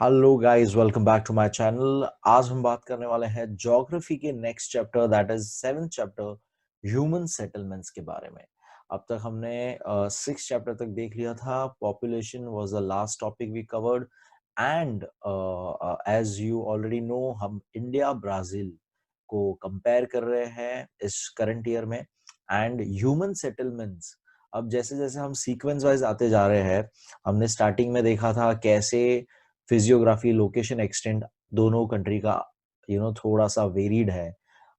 Hello guys, welcome back to my channel. आज हम बात करने वाले हैं ज्योग्राफी के next chapter, that is 7th chapter, human settlements के बारे में। अब तक हमने 6 चैप्टर तक देख लिया था। Population was the last topic we covered and as you already know, हम इंडिया ब्राजील को कंपेयर कर रहे हैं इस करंट ईयर में एंड ह्यूमन सेटलमेंट्स। अब जैसे जैसे हम सीक्वेंस वाइज आते जा रहे हैं, हमने स्टार्टिंग में देखा था कैसे फिजियोग्राफी, लोकेशन, एक्सटेंट दोनों कंट्री का थोड़ा सा वेरिड है।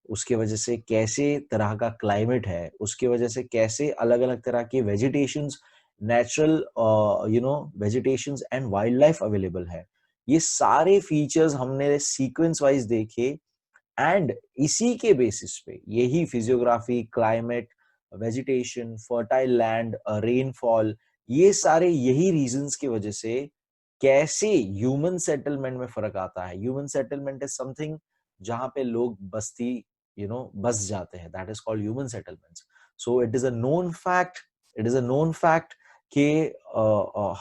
उसके वजह से कैसे तरह का क्लाइमेट है, उसके वजह से कैसे अलग अलग तरह के vegetations, natural vegetations and wild life available है। ये सारे फीचर्स हमने सीक्वेंस वाइज देखे एंड इसी के बेसिस पे यही physiography, climate, vegetation, fertile land, rainfall, ये सारे यही रीजंस की वजह से कैसे ह्यूमन सेटलमेंट में फर्क आता है। ह्यूमन सेटलमेंट इज समथिंग जहां पे लोग बस्ती बस जाते हैं, that is called human settlements. So it is a known fact, it is a known fact कि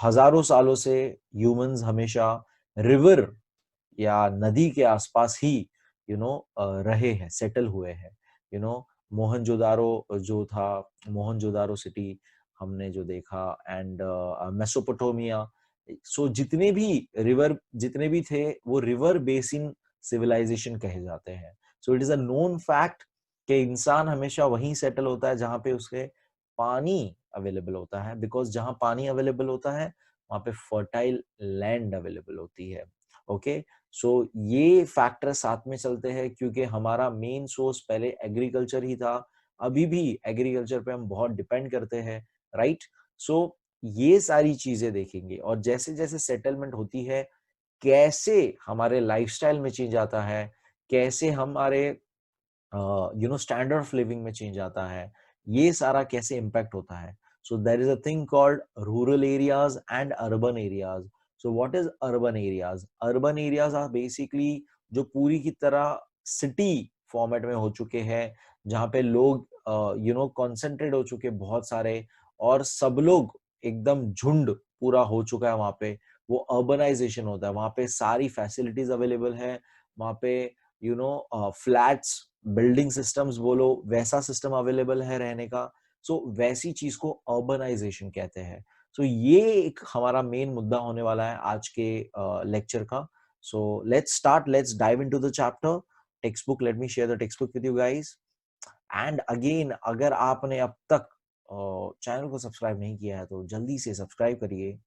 हजारों सालों से ह्यूमंस हमेशा रिवर या नदी के आसपास ही रहे हैं, सेटल हुए हैं। मोहनजोदारो जो था, मोहनजोदारो सिटी हमने जो देखा, एंड मेसोपोटामिया। सो जितने भी थे वो रिवर बेसिन सिविलाइजेशन कहे जाते हैं। So it is a known fact कि इंसान हमेशा वहीं सेटल होता है जहां पे उसके पानी अवेलेबल होता है, बिकॉज जहां पानी अवेलेबल होता है वहां पे फर्टाइल लैंड अवेलेबल होती है। ओके, सो ये फैक्टर साथ में चलते हैं क्योंकि हमारा मेन सोर्स पहले एग्रीकल्चर ही था। अभी भी एग्रीकल्चर पे हम बहुत डिपेंड करते हैं, राइट। सो ये सारी चीजें देखेंगे और जैसे जैसे सेटलमेंट होती है कैसे हमारे लाइफस्टाइल में चेंज आता है, कैसे हमारे स्टैंडर्ड ऑफ लिविंग में चेंज आता है, ये सारा कैसे इम्पैक्ट होता है। So there is a thing called rural areas and urban areas. So what is urban areas? Urban areas are basically जो पूरी की तरह सिटी फॉर्मेट में हो चुके हैं, जहाँ पे लोग कॉन्सेंट्रेट हो चुके बहुत सारे, और सब लोग एकदम झुंड पूरा हो चुका है वहां पे। वो अर्बनाइजेशन होता है, वहां पे सारी फैसिलिटीज अवेलेबल है, वहां पे फ्लैट्स, बिल्डिंग सिस्टम्स बोलो, वैसा सिस्टम अवेलेबल है रहने का। सो वैसी चीज को अर्बनाइजेशन कहते हैं। सो ये एक हमारा मेन मुद्दा होने वाला है आज के लेक्चर का। So let's start, let's dive into the chapter. Text book, let me share the text book with you guys. And again, अगर आपने अब तक चैनल को सब्सक्राइब नहीं किया है तो जल्दी से सब्सक्राइब करिए।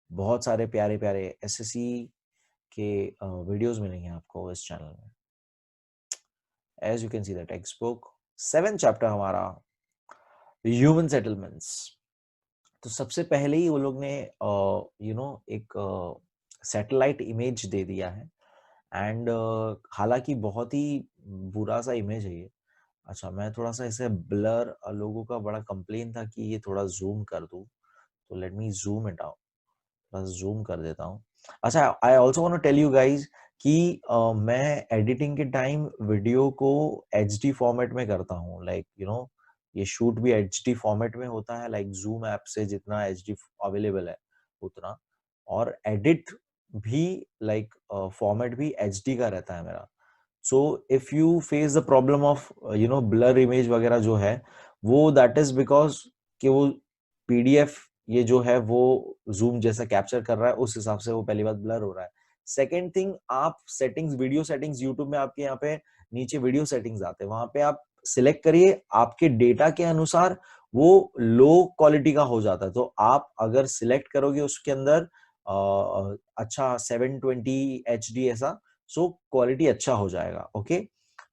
बहुत सारे प्यारे प्यारे एसएससी के वीडियोस मिलेंगे आपको इस चैनल में। As you can see the textbook, 7th chapter हमारा ह्यूमन सेटलमेंट्स। तो सबसे पहले ही वो लोग ने एक सैटेलाइट इमेज दे दिया है एंड हालांकि बहुत ही बुरा सा इमेज है ये। अच्छा, मैं थोड़ा सा इसे ब्लर, लोगों का बड़ा कंप्लेन था कि ये थोड़ा जूम कर दूं, तो let me zoom it out, बस जूम कर देता हूँ। अच्छा, I also want to tell you guys कि मैं एडिटिंग के टाइम वीडियो को एचडी फॉर्मेट में करता हूँ, लाइक ये शूट भी एचडी फॉर्मेट में होता है, लाइक जूम ऐप से जितना एचडी अवेलेबल है उतना, और एडिट भी लाइक फॉर्मेट भी एचडी का रहता है मेरा। So if you face the problem of blur image वगैरह जो है, वो दैट इज बिकॉज कि वो पीडीएफ ये जो है वो जूम जैसा कैप्चर कर रहा है, उस हिसाब से वो पहली बात ब्लर हो रहा है। सेकेंड थिंग, आप सेटिंग्स, वीडियो सेटिंग्स, यूट्यूब में आपके यहाँ पे नीचे वीडियो सेटिंग्स आते हैं, वहां पे आप सिलेक्ट करिए, आपके डेटा के अनुसार वो लो क्वालिटी का हो जाता है। तो आप अगर सिलेक्ट करोगे उसके अंदर अच्छा 720 HD ऐसा, सो क्वालिटी अच्छा हो जाएगा। ओके,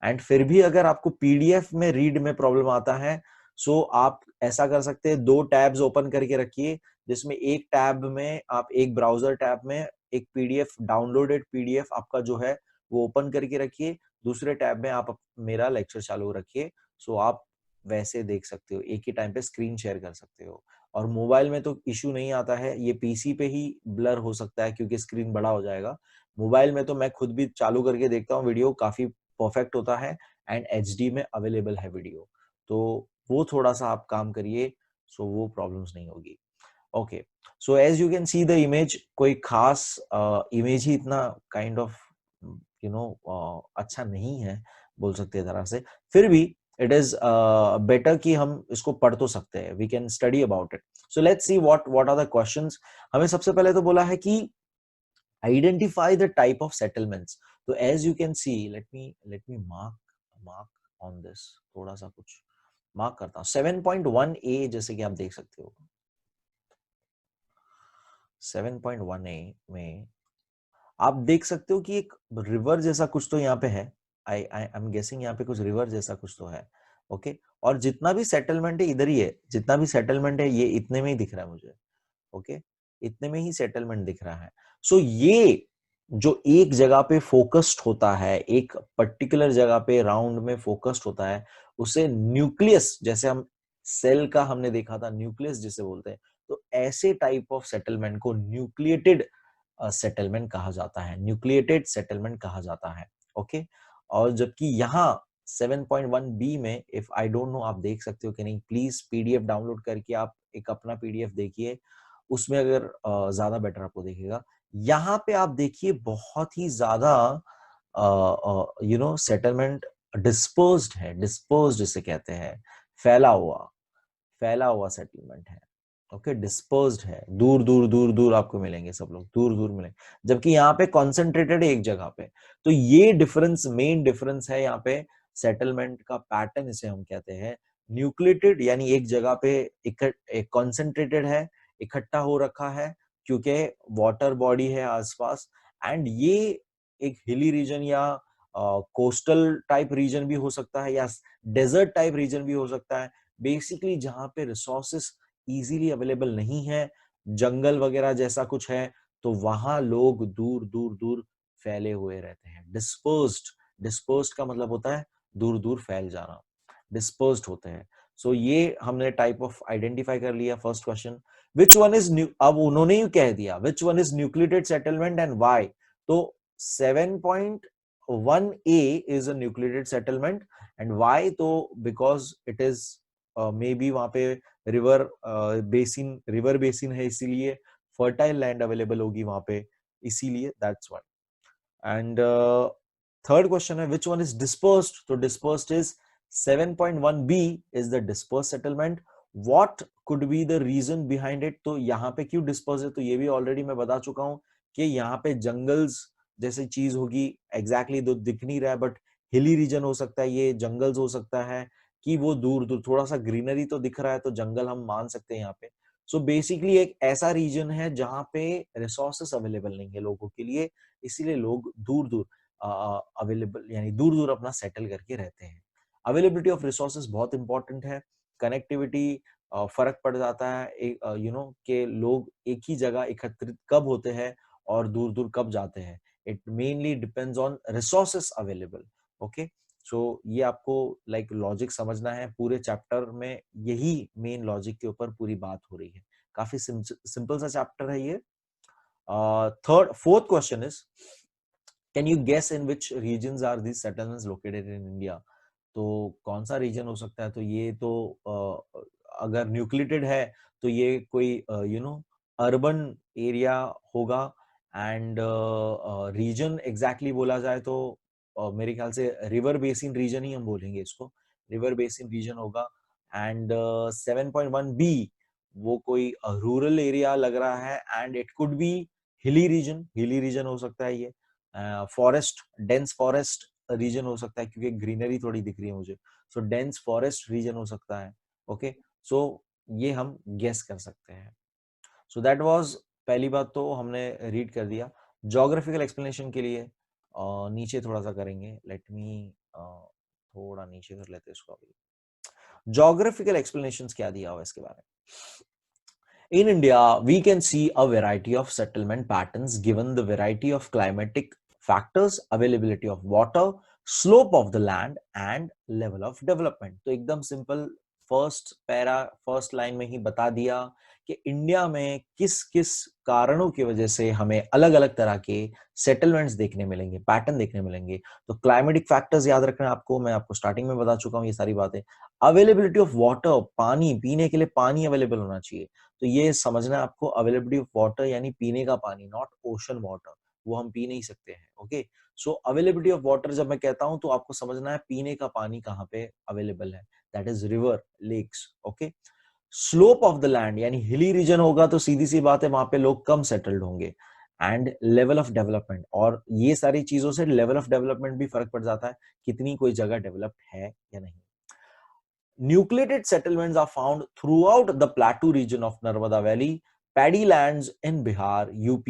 एंड फिर भी अगर आपको पीडीएफ में रीड में प्रॉब्लम आता है, सो आप ऐसा कर सकते हैं, 2 टैब्स ओपन करके रखिए, जिसमें एक टैब में आप, एक ब्राउजर टैब में एक पीडीएफ, डाउनलोडेड पीडीएफ आपका जो है वो ओपन करके रखिए, दूसरे टैब में आप मेरा लेक्चर चालू रखिए। सो आप वैसे देख सकते हो, एक ही टाइम पे स्क्रीन शेयर कर सकते हो। और मोबाइल में तो इश्यू नहीं आता है, ये पीसी पे ही ब्लर हो सकता है क्योंकि स्क्रीन बड़ा हो जाएगा। मोबाइल में तो मैं खुद भी चालू करके देखता हूँ, वीडियो काफी परफेक्ट होता है एंड एचडी में अवेलेबल है वीडियो। तो वो थोड़ा सा आप काम करिए, सो वो प्रॉब्लम्स नहीं होगी। Okay, so as you can see the image, कोई खास इमेज ही इतना काइंड ऑफ अच्छा नहीं है बोल सकते हैं तरह से, फिर भी इट इज बेटर कि हम इसको पढ़ तो सकते हैं, we can study about it. So let's see what are the questions. हमें सबसे पहले तो बोला है कि identify the type of settlements. तो as you can see, let me mark on this, थोड़ा सा कुछ मार्क करता हूं। 7.1 ए जैसे कि आप देख सकते हो, 7.1 ए में आप देख सकते हो कि एक रिवर जैसा कुछ तो यहाँ पे है। आई आई एम गेसिंग यहाँ पे कुछ रिवर जैसा कुछ तो है। ओके, और जितना भी सेटलमेंट है इधर ही है, जितना भी सेटलमेंट है ये इतने में ही दिख रहा है मुझे। ओके, इतने में ही सेटलमेंट दिख रहा है। सो ये जो एक जगह पे फोकस्ड होता है, एक पर्टिकुलर जगह पे राउंड में फोकस्ड होता है, उसे न्यूक्लियस, जैसे हम सेल का हमने देखा था न्यूक्लियस जिसे बोलते हैं, तो ऐसे टाइप ऑफ सेटलमेंट को न्यूक्लिएटेड सेटलमेंट कहा जाता है, न्यूक्लिएटेड सेटलमेंट कहा जाता है। ओके, और जबकि यहाँ 7.1 बी में, इफ आई डोंट नो आप देख सकते हो कि नहीं, प्लीज पीडीएफ डाउनलोड करके आप एक अपना पीडीएफ देखिए, उसमें अगर ज्यादा बेटर आपको दिखेगा। यहाँ पे आप देखिए बहुत ही ज्यादा सेटलमेंट डिस्पर्स्ड है, डिस्पर्स्ड जिसे कहते हैं, फैला हुआ सेटलमेंट है। ओके, डिस्पर्स्ड है, दूर दूर दूर दूर आपको मिलेंगे, सब लोग दूर दूर मिलेंगे, जबकि यहाँ पे कॉन्सेंट्रेटेड है एक जगह पे। तो ये डिफरेंस, मेन डिफरेंस है यहाँ पे सेटलमेंट का पैटर्न, इसे हम कहते हैं न्यूक्लिएटेड, यानी एक जगह पे एक कॉन्सेंट्रेटेड है, इकट्ठा हो रखा है क्योंकि वाटर बॉडी है आसपास, एंड ये एक हिली रीजन या कोस्टल टाइप रीजन भी हो सकता है, या डेजर्ट टाइप रीजन भी हो सकता है, बेसिकली जहां पे रिसोर्सेस इजीली अवेलेबल नहीं है, जंगल वगैरह जैसा कुछ है, तो वहां लोग दूर दूर दूर फैले हुए रहते हैं। डिस्पर्स्ड, डिस्पर्स्ड का मतलब होता है दूर दूर फैल जाना, डिस्पर्स्ड होते हैं। सो ये हमने टाइप ऑफ आइडेंटिफाई कर लिया। First question, which one is new, अब उन्होंने ही कह दिया which one is nucleated settlement and why. तो 7.1 A is a nucleated settlement, and why, तो because it is may be वहां पे रिवर बेसिन है, इसीलिए फर्टाइल लैंड अवेलेबल होगी वहां पे, इसीलिए that's why. And third question है विच वन इज डिस्पर्स्ड, तो dispersed is 7.1 B is the disperse settlement. What could be the reason behind it, तो यहाँ पे क्यों डिस्पर्स है, तो ये भी ऑलरेडी मैं बता चुका हूं कि यहाँ पे जंगल्स जैसी चीज होगी, एग्जैक्टली तो दिख नहीं रहा है, बट हिली रीजन हो सकता है, ये जंगल्स हो सकता है कि वो दूर दूर थोड़ा सा ग्रीनरी तो दिख रहा है, तो जंगल हम मान सकते हैं यहाँ पे। सो बेसिकली एक ऐसा रीजन है जहां पे रिसोर्सेस अवेलेबल नहीं है लोगों के लिए, इसीलिए लोग दूर दूर अवेलेबल, यानी दूर दूर अपना सेटल करके रहते हैं। अवेलेबिलिटी ऑफ रिसोर्सेस बहुत इंपॉर्टेंट है, कनेक्टिविटी फर्क पड़ जाता है, कि लोग एक ही जगह एकत्रित कब होते हैं और दूर दूर कब जाते हैं, it mainly depends on resources available. Okay, so ये आपको लाइक लॉजिक समझना है, पूरे चैप्टर में यही मेन लॉजिक के ऊपर पूरी बात हो रही है, काफी सिंपल सा चैप्टर है ये। Fourth question is, can you guess in which regions are these settlements located in India? तो कौन सा रीजन हो सकता है, तो ये तो अगर न्यूक्लिएटेड है तो ये कोई अर्बन एरिया होगा, एंड रीजन एग्जैक्टली बोला जाए तो मेरे ख्याल से रिवर बेसिन रीजन ही हम बोलेंगे इसको, रिवर बेसिन रीजन होगा। एंड 7.1 बी वो कोई रूरल एरिया लग रहा है, and it could be hilly region हो सकता है ये, फॉरेस्ट, डेंस फॉरेस्ट रीजन हो सकता है क्योंकि ग्रीनरी थोड़ी दिख रही है मुझे, सो डेंस फॉरेस्ट रीजन हो सकता है। ओके, सो ये हम गेस कर सकते हैं। सो दैट वाज, पहली बात तो हमने रीड कर दिया। ज्योग्राफिकल एक्सप्लेनेशन के लिए नीचे थोड़ा सा करेंगे, लेट मी थोड़ा नीचे कर लेते हैं इसको अभी। ज्योग्राफिकल एक्सप्लेनेशंस क्या दिया हुआ इसके बारे में। In India, we can see a variety of settlement patterns given the variety of climatic factors, availability of water, slope of the land and level of development. तो एकदम सिंपल फर्स्ट लाइन में ही बता दिया कि इंडिया में किस किस कारणों की वजह से हमें अलग अलग तरह के सेटलमेंट्स देखने मिलेंगे, पैटर्न देखने मिलेंगे। तो क्लाइमेटिक फैक्टर्स याद रखना है आपको, मैं आपको स्टार्टिंग में बता चुका हूँ ये सारी बातें। अवेलेबिलिटी ऑफ वाटर, पानी, पीने के लिए पानी अवेलेबल होना चाहिए। तो ये समझना है आपको, अवेलेबिलिटी ऑफ वाटर यानी पीने का पानी, नॉट ओशन वाटर, वो हम पी नहीं सकते हैं। Okay, so availability of water जब मैं कहता हूं तो आपको समझना है पीने का पानी कहाँ पे अवेलेबल है, that is river, lakes. Okay, slope of the land यानी हिली रीजन होगा तो सीधी सी बात है वहां पे लोग कम सेटल्ड होंगे। एंड लेवल ऑफ डेवलपमेंट, और ये सारी चीजों से लेवल ऑफ डेवलपमेंट भी फर्क पड़ जाता है, कितनी कोई जगह डेवलप्ड है या नहीं। Nucleated settlements are found throughout the plateau region of Narmada Valley, paddy lands in Bihar, UP,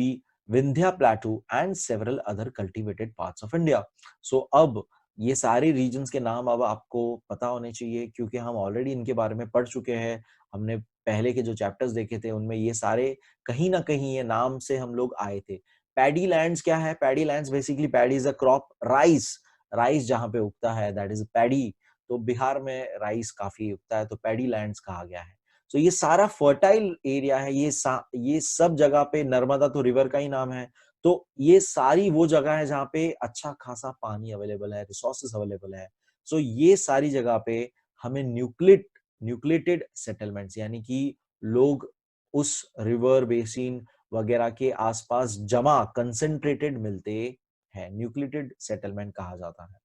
Vindhya Plateau, and several other cultivated parts of India. So अब ये सारे regions के नाम अब आपको पता होने चाहिए, क्योंकि हम ऑलरेडी इनके बारे में पढ़ चुके हैं। हमने पहले के जो चैप्टर्स देखे थे उनमें ये सारे कहीं ना कहीं ये नाम से हम लोग आए थे। पैडी लैंड्स क्या है? Paddy lands basically, paddy is a crop, rice, rice जहां पे उगता है दैट इज पैडी। तो बिहार में राइस काफी उगता है, तो पैडी लैंड्स कहा गया है। तो ये सारा फर्टाइल एरिया है, ये सब जगह पे, नर्मदा तो रिवर का ही नाम है, तो ये सारी वो जगह है जहाँ पे अच्छा खासा पानी अवेलेबल है, रिसोर्सेज अवेलेबल है। सो ये सारी जगह पे हमें न्यूक्लिएटेड सेटलमेंट्स यानी कि लोग उस रिवर बेसिन वगैरह के आसपास जमा, कंसेंट्रेटेड मिलते हैं, न्यूक्लिएटेड सेटलमेंट कहा जाता है।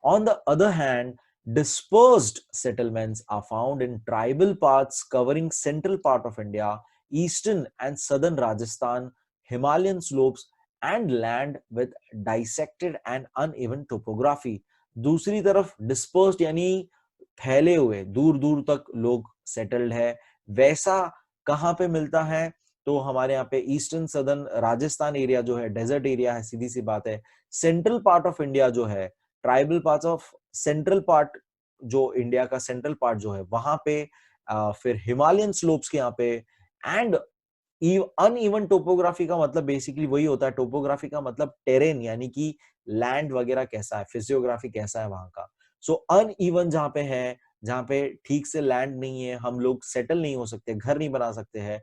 On the other hand, dispersed settlements are found in tribal parts covering central part of India, eastern and southern Rajasthan, Himalayan slopes, and land with dissected and uneven topography. दूसरी तरफ dispersed यानी फैले हुए, दूर दूर तक लोग सेटल्ड है। वैसा कहाँ पे मिलता है? तो हमारे यहाँ पे ईस्टर्न सदर्न राजस्थान एरिया जो है डेजर्ट एरिया है, सीधी सी बात है। सेंट्रल पार्ट ऑफ इंडिया जो है, tribal parts of central part, जो इंडिया का सेंट्रल पार्ट जो है वहां पे, फिर हिमालयन स्लोप्स के यहाँ पे, एंड अनइवन टोपोग्राफी का मतलब बेसिकली वही होता है। टोपोग्राफी का मतलब टेरेन यानी कि लैंड वगैरह कैसा है, फिजियोग्राफी कैसा है वहां का। सो अनइवन जहां पे है, जहां पे ठीक से लैंड नहीं है, हम लोग सेटल नहीं हो सकते, घर नहीं बना सकते हैं,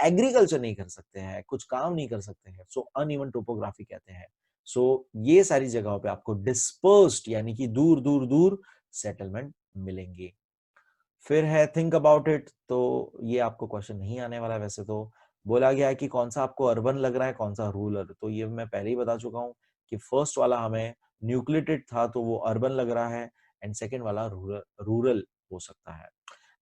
एग्रीकल्चर नहीं कर सकते हैं, कुछ काम नहीं कर सकते हैं, सो अनइवन टोपोग्राफी कहते हैं। सो ये सारी जगहों पे आपको डिस्पर्स्ड यानी कि दूर दूर दूर सेटलमेंट मिलेंगे। फिर है थिंक अबाउट इट, तो ये आपको क्वेश्चन नहीं आने वाला है। वैसे तो बोला गया है कि कौन सा आपको अर्बन लग रहा है, कौन सा रूरल, तो ये मैं पहले ही बता चुका हूँ कि फर्स्ट वाला हमें न्यूक्लिएटेड था तो वो अर्बन लग रहा है, एंड सेकेंड वाला रूरल हो सकता है।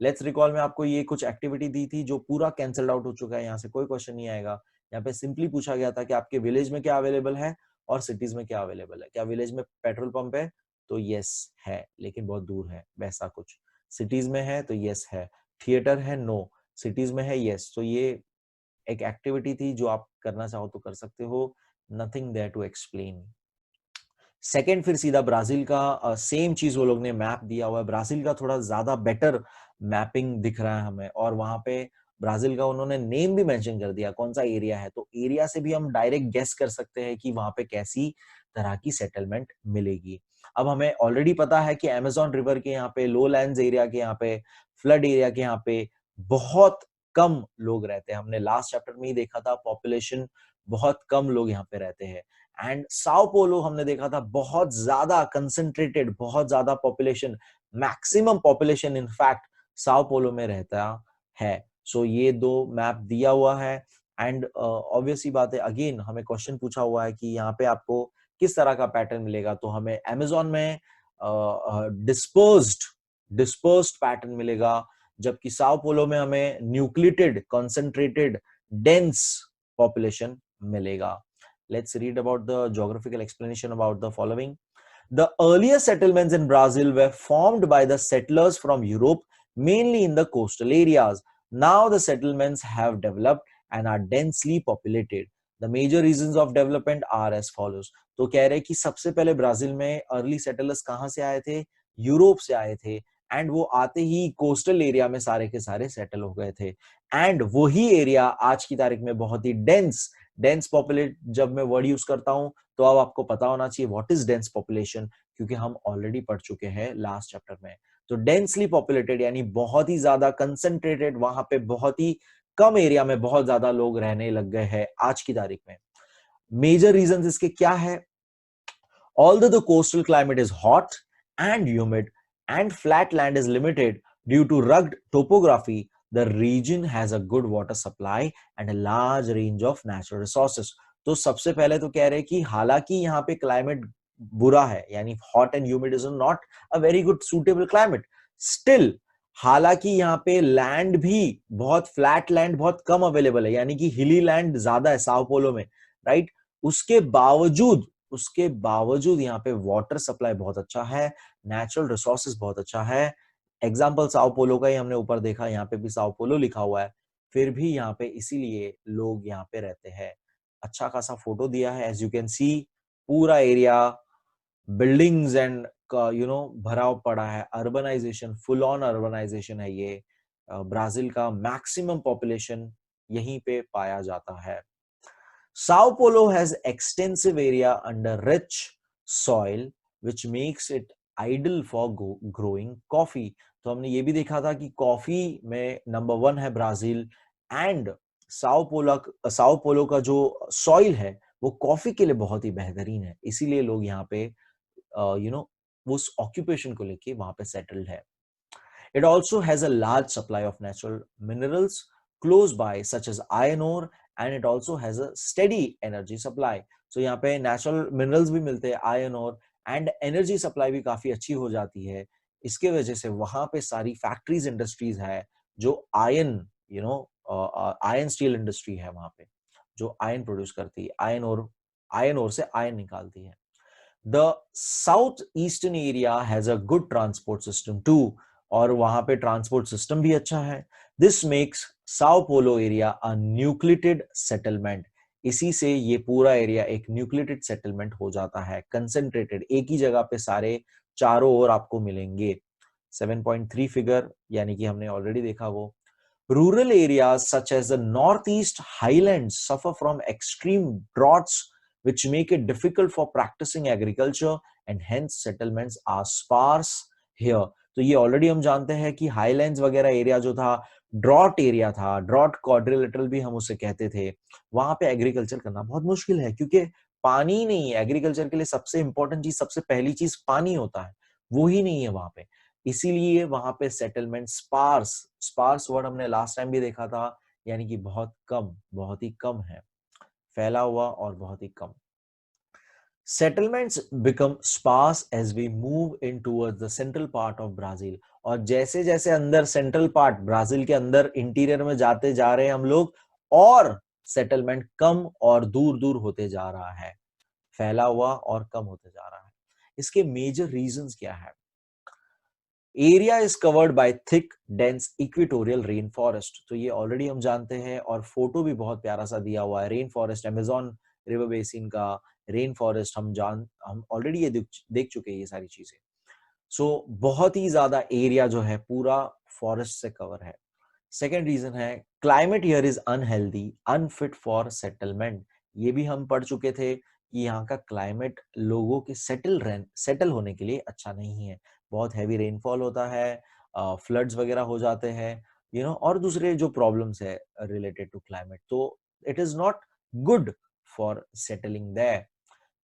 लेट्स रिकॉल में आपको ये कुछ एक्टिविटी दी थी जो पूरा कैंसल्ड आउट हो चुका है, यहाँ से कोई क्वेश्चन नहीं आएगा। यहाँ पे सिंपली पूछा गया था कि आपके विलेज में क्या अवेलेबल है और सिटीज में क्या अवेलेबल है। क्या विलेज में पेट्रोल पंप है? तो यस है, लेकिन बहुत दूर है, वैसा कुछ। सिटीज में है तो यस है। थिएटर है? नो। सिटीज में है? यस। तो ये एक एक्टिविटी थी जो आप करना चाहो तो कर सकते हो, nothing there to explain. Second फिर सीधा ब्राजील का, सेम चीज वो लोग ने मैप दिया हुआ है। ब्राजील का थोड़ा ज्यादा बेटर मैपिंग दिख रहा है हमें, और वहां पे ब्राजील का उन्होंने नेम भी मेंशन कर दिया कौन सा एरिया है, तो एरिया से भी हम डायरेक्ट गेस कर सकते हैं कि वहां पे कैसी तरह की सेटलमेंट मिलेगी। अब हमें ऑलरेडी पता है कि अमेजोन रिवर के यहाँ पे, लो लैंड एरिया के यहाँ पे, फ्लड एरिया के यहाँ पे बहुत कम लोग रहते हैं। हमने लास्ट चैप्टर में ही देखा था, पॉपुलेशन बहुत कम लोग यहाँ पे रहते हैं। एंड साओ पोलो हमने देखा था बहुत ज्यादा कंसंट्रेटेड, बहुत ज्यादा population, maximum population in fact Sao Paulo में रहता है। सो ये दो मैप दिया हुआ है। एंड ऑब्वियसली बात है, अगेन हमें क्वेश्चन पूछा हुआ है कि यहाँ पे आपको किस तरह का पैटर्न मिलेगा, तो हमें अमेजोन में डिस्पर्स्ड डिस्पर्स्ड पैटर्न मिलेगा, जबकि साओ पोलो में हमें न्यूक्लिएटेड, कंसंट्रेटेड, डेंस पॉपुलेशन मिलेगा। Let's read about the geographical explanation about the following. The earlier settlements in Brazil were formed by the settlers from Europe, mainly in the coastal areas. Now the settlements have developed and are densely populated. The major reasons of development are as follows. तो कह रहे कि सबसे पहले Brazil में early settlers कहां से आए थे? यूरोप से आए थे, एंड वो आते ही कोस्टल एरिया में सारे के सारे सेटल हो गए थे। एंड वही एरिया आज की तारीख में बहुत ही डेंस पॉपुलेट, जब मैं वर्ड यूज करता हूं तो अब आपको पता होना चाहिए व्हाट इज डेंस पॉपुलेशन, क्योंकि हम ऑलरेडी पढ़ चुके हैं लास्ट चैप्टर में। तो डेंसली पॉपुलेटेड यानी बहुत ही ज्यादा कंसंट्रेटेड, वहां पे बहुत ही कम एरिया में बहुत ज्यादा लोग रहने लग गए हैं आज की तारीख में। मेजर रीजंस इसके क्या है? Although the coastal climate is hot and humid and flat land is limited due to rugged topography, the region has a good water supply and a large range of natural resources. तो सबसे पहले तो कह रहे हैं कि हालांकि यहाँ पे क्लाइमेट बुरा है, यानी hot and humid is not a very good suitable climate, still हालांकि यहाँ पे लैंड भी बहुत फ्लैट लैंड बहुत कम अवेलेबल है, यानी कि हिली लैंड ज्यादा है साओ पोलो में, राइट? उसके बावजूद यहाँ पे वाटर सप्लाई बहुत अच्छा है, नेचुरल रिसोर्सेज बहुत अच्छा है। एग्जाम्पल साओ पोलो का ही हमने ऊपर देखा, यहाँ पे भी साओ पोलो लिखा हुआ है, फिर भी यहाँ पे इसीलिए लोग यहाँ पे रहते हैं। अच्छा खासा फोटो दिया है, एज यू कैन सी पूरा एरिया बिल्डिंग्स एंड का भरा पड़ा है, अर्बनाइजेशन, फुल ऑन अर्बनाइजेशन है ये। ब्राजील का मैक्सिमम पॉपुलेशन यहीं पे पाया जाता है। Sao Paulo has extensive area under rich soil which makes it ideal for growing coffee. तो हमने ये भी देखा था कि कॉफी में नंबर 1 है ब्राजील, एंड साओ पोलो का जो सॉइल है वो कॉफी के लिए बहुत ही बेहतरीन है, इसीलिए लोग यहाँ पे उस ऑक्यूपेशन को लेके वहां पे सेटल्ड है। It also has a large supply of natural minerals close by, such as iron ore, and it also has a steady energy supply. So यहाँ पे natural minerals भी मिलते हैं, iron ore, and energy supply भी काफी अच्छी हो जाती है। इसके वजह से वहां पे सारी फैक्ट्रीज इंडस्ट्रीज है जो आयन स्टील इंडस्ट्री है वहां पे, जो आयन प्रोड्यूस करती है, आयन ओर से आयन निकालती है। The southeastern area has a good transport system too, और वहां पे ट्रांसपोर्ट सिस्टम भी अच्छा है। This makes Sao Paulo area a nucleated settlement, इसी से ये पूरा एरिया एक न्यूक्लियेटेड सेटलमेंट हो जाता है, कंसेंट्रेटेड, एक ही जगह पे सारे चारों ओर आपको मिलेंगे। 7.3 फिगर यानी कि हमने ऑलरेडी देखा वो। Rural areas such as the northeast highlands suffer from extreme droughts which make it difficult for practicing agriculture and hence settlements are sparse here. तो ये ऑलरेडी हम जानते हैं कि हाईलैंड्स वगैरह एरिया जो था ड्रॉट एरिया था, ड्रॉट क्वाड्रिलेटरल भी हम उसे कहते थे, वहां पे एग्रीकल्चर करना बहुत मुश्किल है क्योंकि पानी ही नहीं है। एग्रीकल्चर के लिए सबसे इंपॉर्टेंट चीज, सबसे पहली चीज पानी होता है, वो ही नहीं है वहां पे, इसीलिए वहां पे सेटलमेंट स्पार्स वर्ड हमने लास्ट टाइम भी देखा था, यानी कि बहुत कम, बहुत ही कम है, फैला हुआ और बहुत ही कम। Settlements become sparse as we move in towards the central part of Brazil, और जैसे जैसे अंदर सेंट्रल पार्ट ब्राजील के अंदर इंटीरियर में जाते जा रहे हैं हम लोग, और सेटलमेंट कम और दूर दूर होते जा रहा है, फैला हुआ और कम होते जा रहा है। इसके मेजर रीजंस क्या है? Area is covered by thick dense equatorial rain forest, तो ये ऑलरेडी हम जानते हैं, और फोटो भी बहुत प्यारा सा दिया हुआ है, rain forest, Amazon river basin का रेन फॉरेस्ट, हम ऑलरेडी ये देख चुके हैं ये सारी चीजें। सो बहुत ही ज्यादा एरिया जो है पूरा फॉरेस्ट से कवर है। सेकेंड रीजन है climate here is unhealthy unfit for settlement, ये भी हम पढ़ चुके थे कि यहाँ का क्लाइमेट लोगों के सेटल होने के लिए अच्छा नहीं है, बहुत हैवी रेनफॉल होता है, फ्लड्स वगैरह हो जाते हैं, और दूसरे जो प्रॉब्लम्स है रिलेटेड टू क्लाइमेट, तो it is not good for settling there.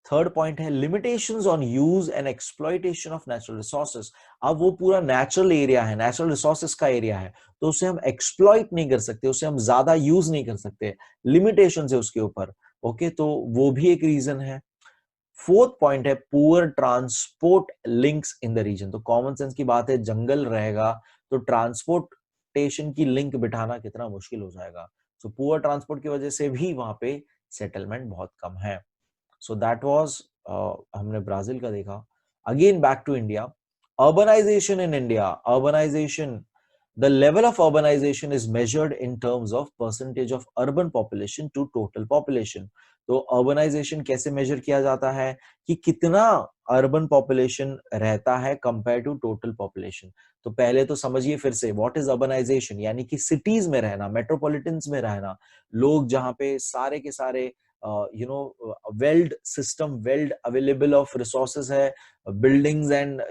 Third point है limitations on use and exploitation of natural resources. अब वो पूरा नेचुरल एरिया है, नेचुरल रिसोर्सेस का एरिया है, तो उसे हम एक्सप्लॉइट नहीं कर सकते, उसे हम ज्यादा यूज नहीं कर सकते, लिमिटेशंस है उसके ऊपर। ओके, तो वो भी एक रीजन है। फोर्थ पॉइंट है poor transport links in the region, तो कॉमन सेंस की बात है, जंगल रहेगा तो ट्रांसपोर्टेशन की लिंक बिठाना कितना मुश्किल हो जाएगा, तो पुअर ट्रांसपोर्ट की वजह से भी वहां पे सेटलमेंट बहुत कम है। सो दैट वाज हमने ब्राजील का देखा। Again back to India, urbanization in India, urbanization, the level of urbanization is measured in terms of percentage of urban population to total population। तो urbanization कैसे मेजर किया जाता है कि कितना अर्बन पॉपुलेशन रहता है कंपेयर टू टोटल पॉपुलेशन। तो पहले तो समझिए फिर से, व्हाट इज अर्बनाइजेशन, यानी कि सिटीज में रहना, मेट्रोपॉलिटन्स में रहना, लोग जहां पे सारे के सारे weld system, weld available of resources है, बिल्डिंग्स एंड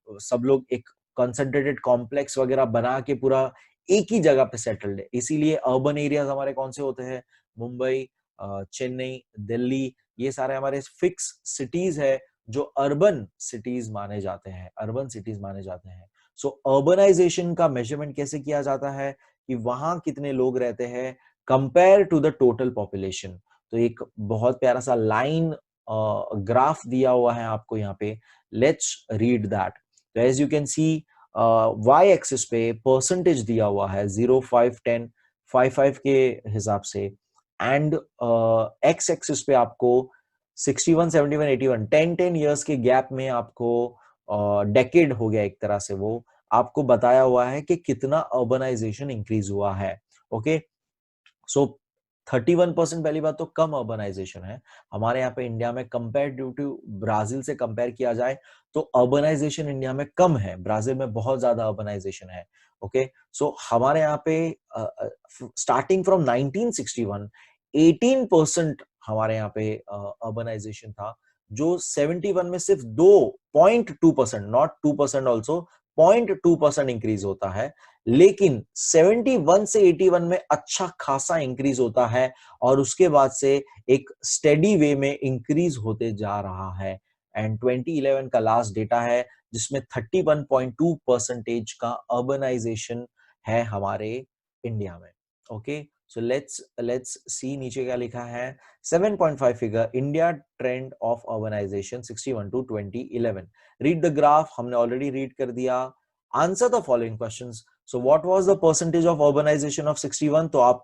सब लोग एक कंसंट्रेटेड कॉम्प्लेक्स वगैरह बना के पूरा एक ही जगह पे सेटल्ड है। इसीलिए अर्बन एरियाज हमारे कौन से होते हैं? मुंबई, चेन्नई, दिल्ली, ये सारे हमारे फिक्स सिटीज है जो अर्बन सिटीज माने जाते हैं, अर्बन सिटीज माने जाते हैं। सो अर्बनाइजेशन का मेजरमेंट कैसे किया जाता है कि वहां कितने लोग रहते हैं compare to the total population. तो एक बहुत प्यारा सा लाइन ग्राफ दिया हुआ है आपको यहाँ पे, लेट्स रीड दैट। तो as you can see Y axis पे परसेंटेज दिया हुआ है 0, 5, 10, 5 के हिसाब से, एंड एक्स एक्सिस पे आपको 61, 71, 81, 10 ईयर्स के गैप में आपको डेकेड हो गया एक तरह से, वो आपको बताया हुआ है कि कितना अर्बनाइजेशन इंक्रीज हुआ है। ओके, सो 31% पहली बात तो कम अर्बनाइजेशन है हमारे यहाँ पे इंडिया में, कंपेयर टू ब्राजील से कंपेयर किया जाए तो अर्बनाइजेशन इंडिया में कम है, ब्राजील में बहुत ज्यादा अर्बनाइजेशन है। ओके, सो हमारे यहाँ पे स्टार्टिंग फ्रॉम 1961 18% हमारे यहाँ पे अर्बनाइजेशन था, जो 71 में सिर्फ 2.2%, नॉट 2% ऑल्सो, 0.2% इंक्रीज होता है। लेकिन 71 से 81 में अच्छा खासा इंक्रीज होता है और उसके बाद से एक स्टेडी वे में इंक्रीज होते जा रहा है। एंड 2011 का लास्ट डेटा है जिसमें 31.2% का अर्बनाइजेशन है हमारे इंडिया में। ओके, सो लेट्स सी नीचे क्या लिखा है। 7.5 figure, India trend of urbanisation 61 to 2011। Read the graph, हमने ऑलरेडी रीड कर दिया। Answer the following questions. So what was the percentage of urbanisation of 61? तो आप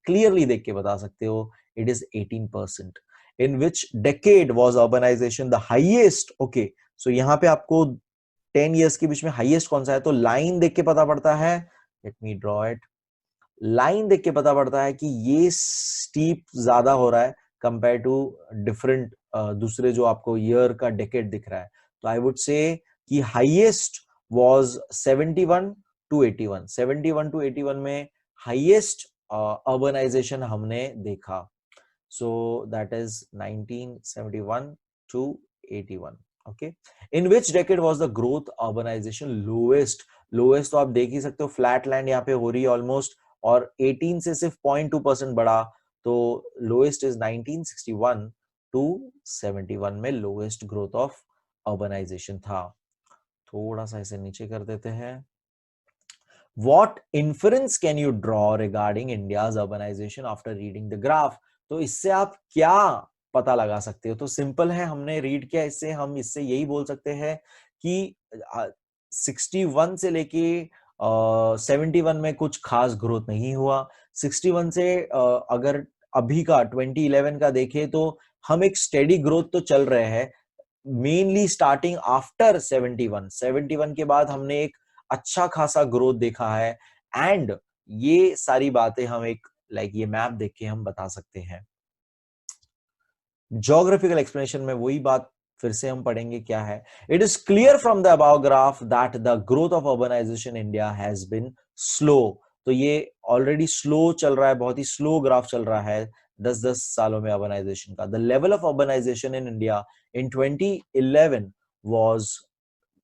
क्लियरली देख के बता सकते हो, it is 18%। In which decade was urbanisation the highest? Okay, so यहाँ पे आपको 10 इयर्स के बीच में हाईएस्ट कौन सा है, तो लाइन देख के पता पड़ता है। Let me draw it. Line देख के पता पड़ता है कि ये स्टीप ज्यादा हो रहा है कंपेयर टू डिफरेंट दूसरे जो आपको ईयर का डेकेड दिख रहा है। तो आई वुड से कि हाईएस्ट वाज 71 टू 81, 71 टू 81 में हाईएस्ट अर्बनाइजेशन हमने देखा। So that is 1971 to 81। Okay, in which decade was the growth urbanization lowest? Lowest तो आप देख ही सकते हो, फ्लैट लैंड यहाँ पे हो रही है ऑलमोस्ट, और 18 से सिर्फ 0.2% बढ़ा, तो लोएस्ट इज 1961 टू 71 में लोएस्ट ग्रोथ ऑफ अर्बनाइजेशन था। थोड़ा सा इसे नीचे कर देते हैं। What inference can you draw regarding India's urbanization after reading the graph? तो इससे आप क्या पता लगा सकते हो? तो सिंपल है, हमने रीड किया, इससे हम इससे यही बोल सकते हैं कि 61 से लेके 71 में कुछ खास ग्रोथ नहीं हुआ। 61 से अगर अभी का 2011 का देखें तो हम एक स्टेडी ग्रोथ तो चल रहे हैं, मेनली स्टार्टिंग आफ्टर 71 के बाद हमने एक अच्छा खासा ग्रोथ देखा है। एंड ये सारी बातें हम एक ये मैप देख के हम बता सकते हैं। ज्योग्राफिकल एक्सप्लेनेशन में वही बात फिर से हम पढ़ेंगे क्या है। It is clear from the above graph that the growth of urbanization India has been slow. तो ये ऑलरेडी स्लो चल रहा है, बहुत ही स्लो ग्राफ चल रहा है 10-10 सालों में अर्बनाइजेशन का। The level of urbanization in India in 2011 was,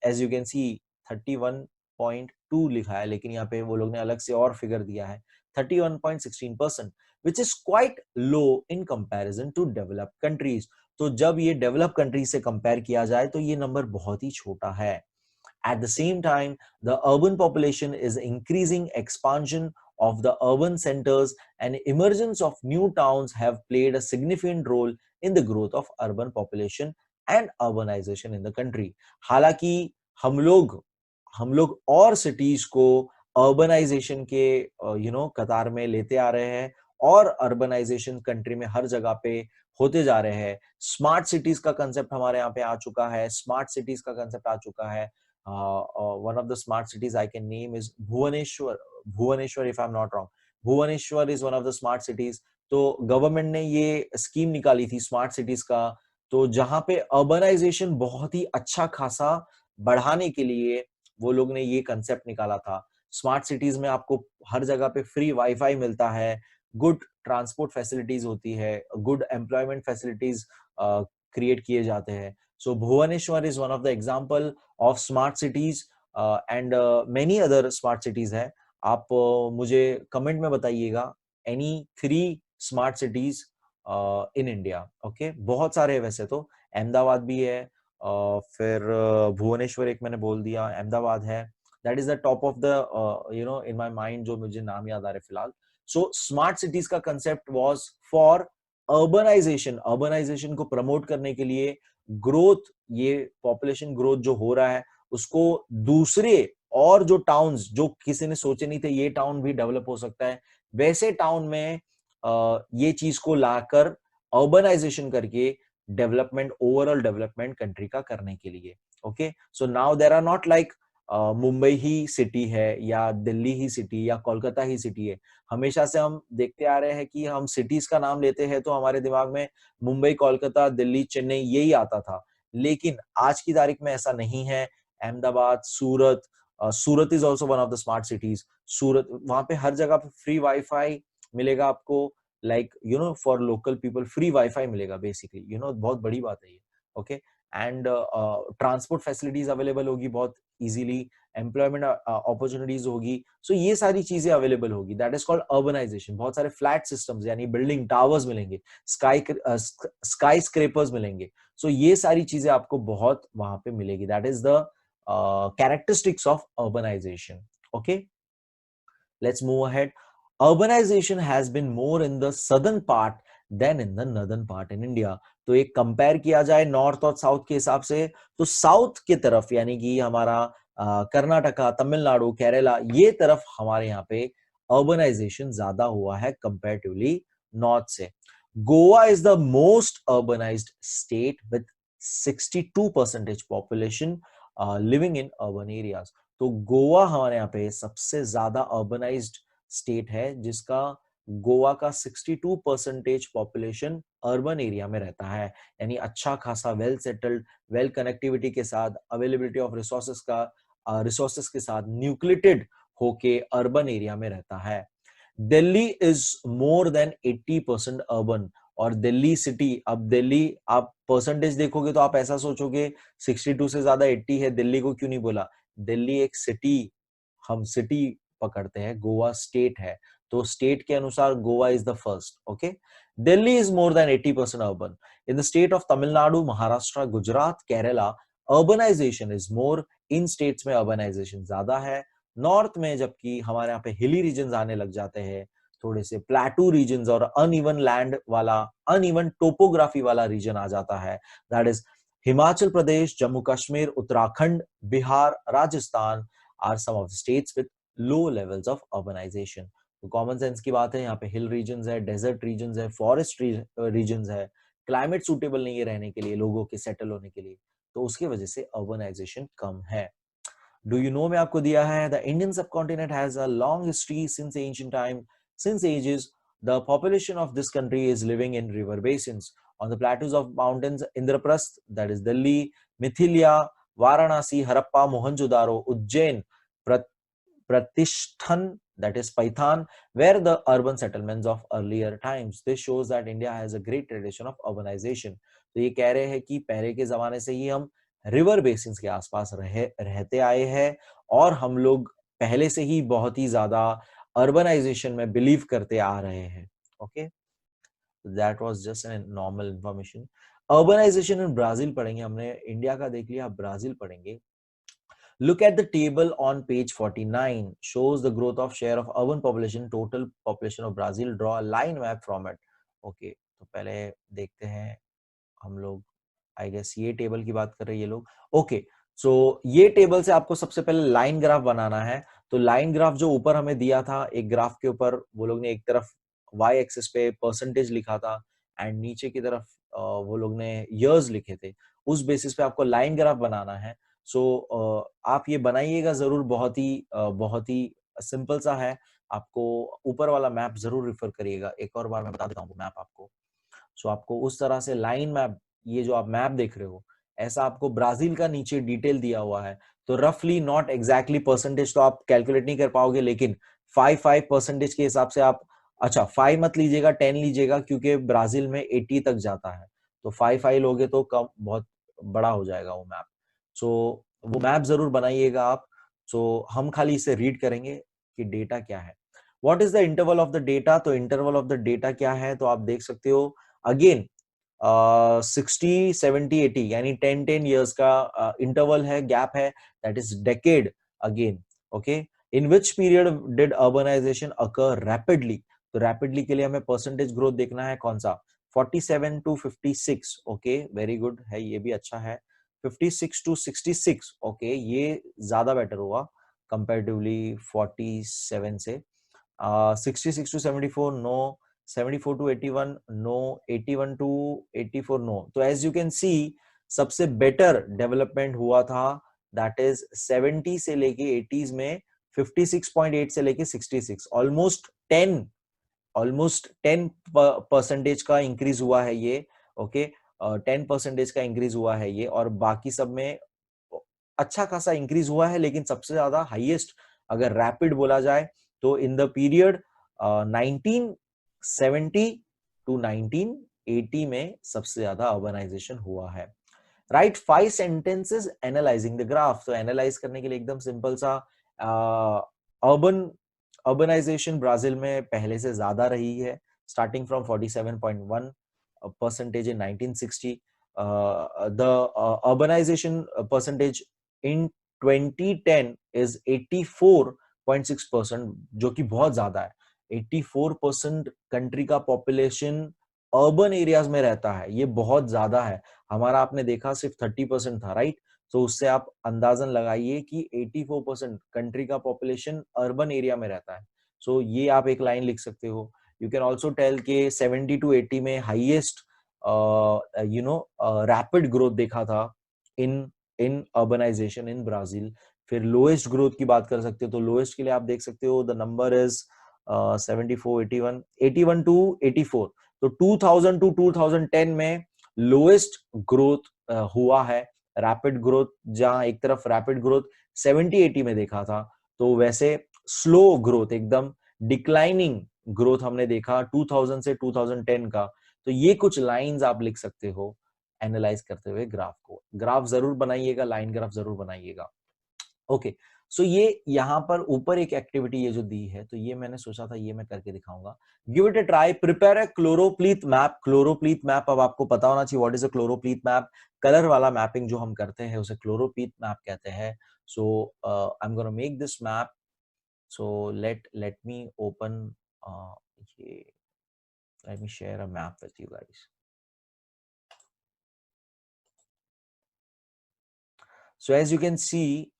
as you can see 31.2 लिखा है, लेकिन यहाँ पे वो लोग ने अलग से और फिगर दिया है 31.16%, which is quite low in comparison to developed countries. तो जब ये डेवलप कंट्रीज से कंपेयर किया जाए तो ये नंबर बहुत ही छोटा है। At the same time, the urban population is increasing. Expansion of the urban centers and emergence of new towns have played a significant role in the growth of urban population and urbanization in the country. हालांकि हम लोग और cities को urbanisation के कतार में लेते आ रहे हैं, और अर्बनाइजेशन कंट्री में हर जगह पे होते जा रहे हैं। स्मार्ट सिटीज का कंसेप्ट हमारे यहाँ पे आ चुका है, स्मार्ट सिटीज का कंसेप्ट आ चुका है। One of the smart cities I can name is Bhubaneswar. Bhubaneswar, if I'm not wrong. Bhubaneswar is one of the smart cities. तो गवर्नमेंट ने ये स्कीम निकाली थी स्मार्ट सिटीज का, तो जहां पे अर्बनाइजेशन बहुत ही अच्छा खासा बढ़ाने के लिए वो लोग ने ये कंसेप्ट निकाला था। स्मार्ट सिटीज में आपको हर जगह पे फ्री वाईफाई मिलता है, गुड ट्रांसपोर्ट फैसिलिटीज होती है, गुड एम्प्लॉयमेंट फैसिलिटीज क्रिएट किए जाते हैं। So Bhubaneswar is one of the example of smart cities and many other smart cities है. आप मुझे कमेंट में बताइएगा any 3 smart cities in India. Okay, बहुत सारे हैं वैसे तो. अहमदाबाद भी है, फिर भुवनेश्वर एक मैंने बोल दिया, अहमदाबाद है. That is the top of the in my mind जो मुझे नाम याद आ रहे फिलहाल. सो स्मार्ट सिटीज का कंसेप्ट वाज फॉर अर्बनाइजेशन को प्रमोट करने के लिए, ग्रोथ, ये पॉपुलेशन ग्रोथ जो हो रहा है उसको दूसरे और जो टाउन्स जो किसी ने सोचे नहीं थे ये टाउन भी डेवलप हो सकता है, वैसे टाउन में ये चीज को लाकर अर्बनाइजेशन करके डेवलपमेंट, ओवरऑल डेवलपमेंट कंट्री का करने के लिए. Okay, so now there are not like Mumbai ही सिटी है या दिल्ली ही सिटी या कोलकाता ही सिटी है. हमेशा से हम देखते आ रहे हैं कि हम सिटीज का नाम लेते हैं तो हमारे दिमाग में मुंबई, कोलकाता, दिल्ली, चेन्नई यही आता था. लेकिन आज की तारीख में ऐसा नहीं है. Ahmedabad, Surat, Surat is also one of the smart cities. Surat, वहां पे हर जगह पे फ्री वाईफाई मिलेगा आपको, like for local people free wifi मिलेगा बेसिकली. बहुत बड़ी बात है ये. Okay, and transport facilities available होगी बहुत इजीली, एम्प्लॉयमेंट अपॉर्चुनिटीज होगी. सो ये सारी चीजें अवेलेबल होगी. That is called urbanization. बहुत सारे फ्लैट सिस्टम्स यानी बिल्डिंग टावर्स मिलेंगे, स्काई स्क्रेपर्स मिलेंगे. सो ये सारी चीजें आपको बहुत वहां पे मिलेगी. That is the characteristics of urbanization. Okay, let's move ahead. Urbanization has been more in the southern part than in the northern part in India. तो एक कंपेयर किया जाए नॉर्थ और साउथ के हिसाब से, तो साउथ की तरफ यानी कि हमारा कर्नाटका, तमिलनाडु, केरला, ये तरफ हमारे यहाँ पे अर्बनाइजेशन ज्यादा हुआ है कंपेरेटिवली नॉर्थ से. Goa is the most urbanised state with 62% population living in urban areas. तो गोवा हमारे यहाँ पे सबसे ज्यादा अर्बनाइज्ड स्टेट है, जिसका गोवा का 62% पॉपुलेशन अर्बन एरिया में रहता है. यानी अच्छा खासा वेल सेटल्ड, वेल कनेक्टिविटी के साथ, अवेलेबिलिटी ऑफ रिसोर्सेस के साथ न्यूक्लिएटेड होके अर्बन एरिया में रहता है. Delhi is more than 80% urban. और दिल्ली सिटी, अब दिल्ली आप परसेंटेज देखोगे तो आप ऐसा सोचोगे 62 से ज्यादा 80 है, दिल्ली को क्यों नहीं बोला. दिल्ली एक सिटी, हम सिटी पकड़ते हैं, गोवा स्टेट है, तो स्टेट के अनुसार Goa is the first. Okay, Delhi is more than 80% urban. In the state of Tamil Nadu, Maharashtra, Gujarat, Kerala, urbanization is more. In states में अर्बनाइजेशन ज्यादा है. नॉर्थ में जबकि हमारे यहाँ पे हिली रीजन आने लग जाते हैं, थोड़े से प्लेटू रीजन और अनइवन लैंड वाला, अनइवन टोपोग्राफी वाला रीजन आ जाता है. That is Himachal Pradesh, Jammu Kashmir, Uttarakhand, Bihar, Rajasthan are some of the states with low levels of urbanization. तो कॉमन सेंस की बात है, यहाँ पे हिल रीजन है, डेजर्ट रीजन है, फॉरेस्ट रीजन है, क्लाइमेट सूटेबल नहीं है रहने के लिए, लोगों के सेटल होने के लिए, तो उसकी वजह से अर्बनाइजेशन कम है. डू यू नो में आपको दिया है, the Indian subcontinent has a long history since ancient time. Since ages, the population of this country is living in river basins. On the plateaus of mountains Indraprasth, that is Delhi, Mithilia, Varanasi, Harappa, Mohenjo-daro, Ujjain, Pratishtan, that is Paithan, were the urban settlements of earlier times. This shows that India has a great tradition of urbanization. तो ये कह रहे हैं कि पहले के जमाने से ही हम रिवर बेसिन्स के आसपास रहते आए हैं और हम लोग पहले से ही बहुत ही ज्यादा अर्बनाइजेशन में बिलीव करते आ रहे हैं. Okay, that was just an normal information. Urbanization in Brazil पढ़ेंगे हमने, इंडिया का देख लिया, ब्राजील पढ़ेंगे. Look at the table on page 49. Shows the growth of share of urban population, total population of Brazil. Draw a line map from it. Okay, तो पहले देखते हैं हम लोग. आई गेस ये टेबल की बात कर रहे हैं ये लोग. ओके, सो ये टेबल से आपको सबसे पहले लाइन ग्राफ बनाना है. तो लाइन ग्राफ जो ऊपर हमें दिया था, एक ग्राफ के ऊपर वो लोग ने एक तरफ वाई एक्सिस पे परसेंटेज लिखा था एंड नीचे की तरफ वो लोग ने ईयर्स लिखे थे. उस बेसिस पे आपको लाइन ग्राफ बनाना है. सो आप ये बनाइएगा जरूर, बहुत ही सिंपल सा है. आपको ऊपर वाला मैप जरूर रेफर करिएगा. एक और बार मैं बता देता हूँ मैप आपको. सो आपको उस तरह से लाइन मैप, ये जो आप मैप देख रहे हो, ऐसा आपको ब्राजील का नीचे डिटेल दिया हुआ है. तो रफली, नॉट एग्जैक्टली परसेंटेज तो आप कैलकुलेट नहीं कर पाओगे, लेकिन 5% के हिसाब से आप, अच्छा 5 मत लीजिएगा, 10 लीजिएगा, क्योंकि ब्राजील में 80 तक जाता है. तो 5 लोगे तो कम, बहुत बड़ा हो जाएगा वो मैप। सो वो मैप जरूर बनाइएगा आप। सो हम खाली इसे रीड करेंगे कि डेटा क्या है। What is the interval of the data? तो इंटरवल ऑफ द डेटा क्या है, तो आप देख सकते हो अगेन 60 70 80 यानी 10 years का इंटरवल है, गैप है, that is decade again. Okay, in which period did urbanization occur rapidly? तो रैपिडली के लिए हमें परसेंटेज ग्रोथ देखना है, कौन सा? 47 to 56। ओके, वेरी गुड है, ये भी अच्छा है। 56 to 66, ओके, ये ज्यादा बेटर हुआ कंपेरेटिवली 47 से। 66 to 74 no, 74 to 81 no, 81 to 84 no. तो एज यू कैन सी सबसे बेटर डेवलपमेंट हुआ था दैट इज 70 से लेके 80s में 56.8 से लेके 66, ऑलमोस्ट 10% का इंक्रीज हुआ है ये। ओके, 10% का इंक्रीज हुआ है ये, और बाकी सब में अच्छा खासा इंक्रीज हुआ है, लेकिन सबसे ज्यादा हाईएस्ट अगर रैपिड बोला जाए तो इन द पीरियड 1970 टू 1980 में सबसे ज्यादा अर्बनाइजेशन हुआ है। Right 5 sentences analysing the graph. तो एनालाइज करने के लिए एकदम सिंपल सा, अर्बनाइजेशन ब्राजील में पहले से ज्यादा रही है, starting from 47.1 percentage in 1960. The urbanization percentage in 2010 is 84.6%, जो कि बहुत ज्यादा है। 84% कंट्री का पॉपुलेशन अर्बन एरियाज में रहता है, ये बहुत ज्यादा है। हमारा आपने देखा सिर्फ 30% था, राइट? तो उससे आप अंदाजन लगाइए कि 84% कंट्री का पॉपुलेशन अर्बन एरिया में रहता है। सो ये आप एक लाइन लिख सकते हो। यू कैन ऑल्सो टेल के 70 to 80 में हाईएस्ट रैपिड ग्रोथ देखा था इन इन अर्बनाइजेशन इन ब्राजील। फिर लोएस्ट ग्रोथ की बात कर सकते हो, तो लोएस्ट के लिए आप देख सकते हो द नंबर इज 74 81 81 टू 84। तो 2000 टू 2010 में लोएस्ट ग्रोथ हुआ है, रैपिड ग्रोथ, जहां एक तरफ रैपिड ग्रोथ 70 80 में देखा था, तो वैसे स्लो ग्रोथ, एकदम डिक्लाइनिंग ग्रोथ हमने देखा 2000 से 2010 का। तो ये कुछ लाइंस आप लिख सकते हो एनालाइज करते हुए ग्राफ को। ग्राफ जरूर बनाइएगा, लाइन ग्राफ जरूर बनाइएगा। ओके, सो ये यहाँ पर ऊपर एक एक्टिविटी ये जो दी है, तो ये मैंने सोचा था ये मैं करके दिखाऊंगा। Give it a try, prepare a choropleth map. Choropleth map, अब आपको पता होना चाहिए what is a choropleth map. Colour वाला मैपिंग जो हम करते हैं उसे क्लोरोप्लीथ मैप कहते हैं। So I am gonna make this map. So let me open ये let me share a map with you guys. So as you can see,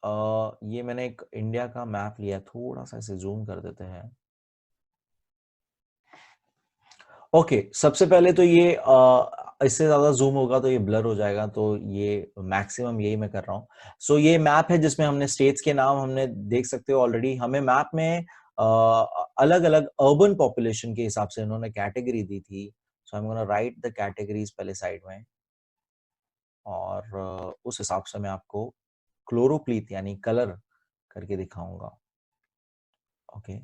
ये मैंने एक इंडिया का मैप लिया, थोड़ा सा इसे जूम कर देते हैं। ओके, सबसे पहले तो ये इससे ज्यादा जूम होगा तो ये ब्लर हो जाएगा, तो ये मैक्सिमम यही मैं कर रहा हूँ। सो ये मैप है जिसमें हमने स्टेट्स के नाम हमने देख सकते हो ऑलरेडी। हमें मैप में अलग अलग अर्बन पॉपुलेशन के हिसाब से उन्होंने कैटेगरी दी थी। So I am gonna write the categories पहले साइड में, और उस हिसाब से मैं आपको क्लोरोप्लीथ यानी कलर करके दिखाऊंगा। Okay,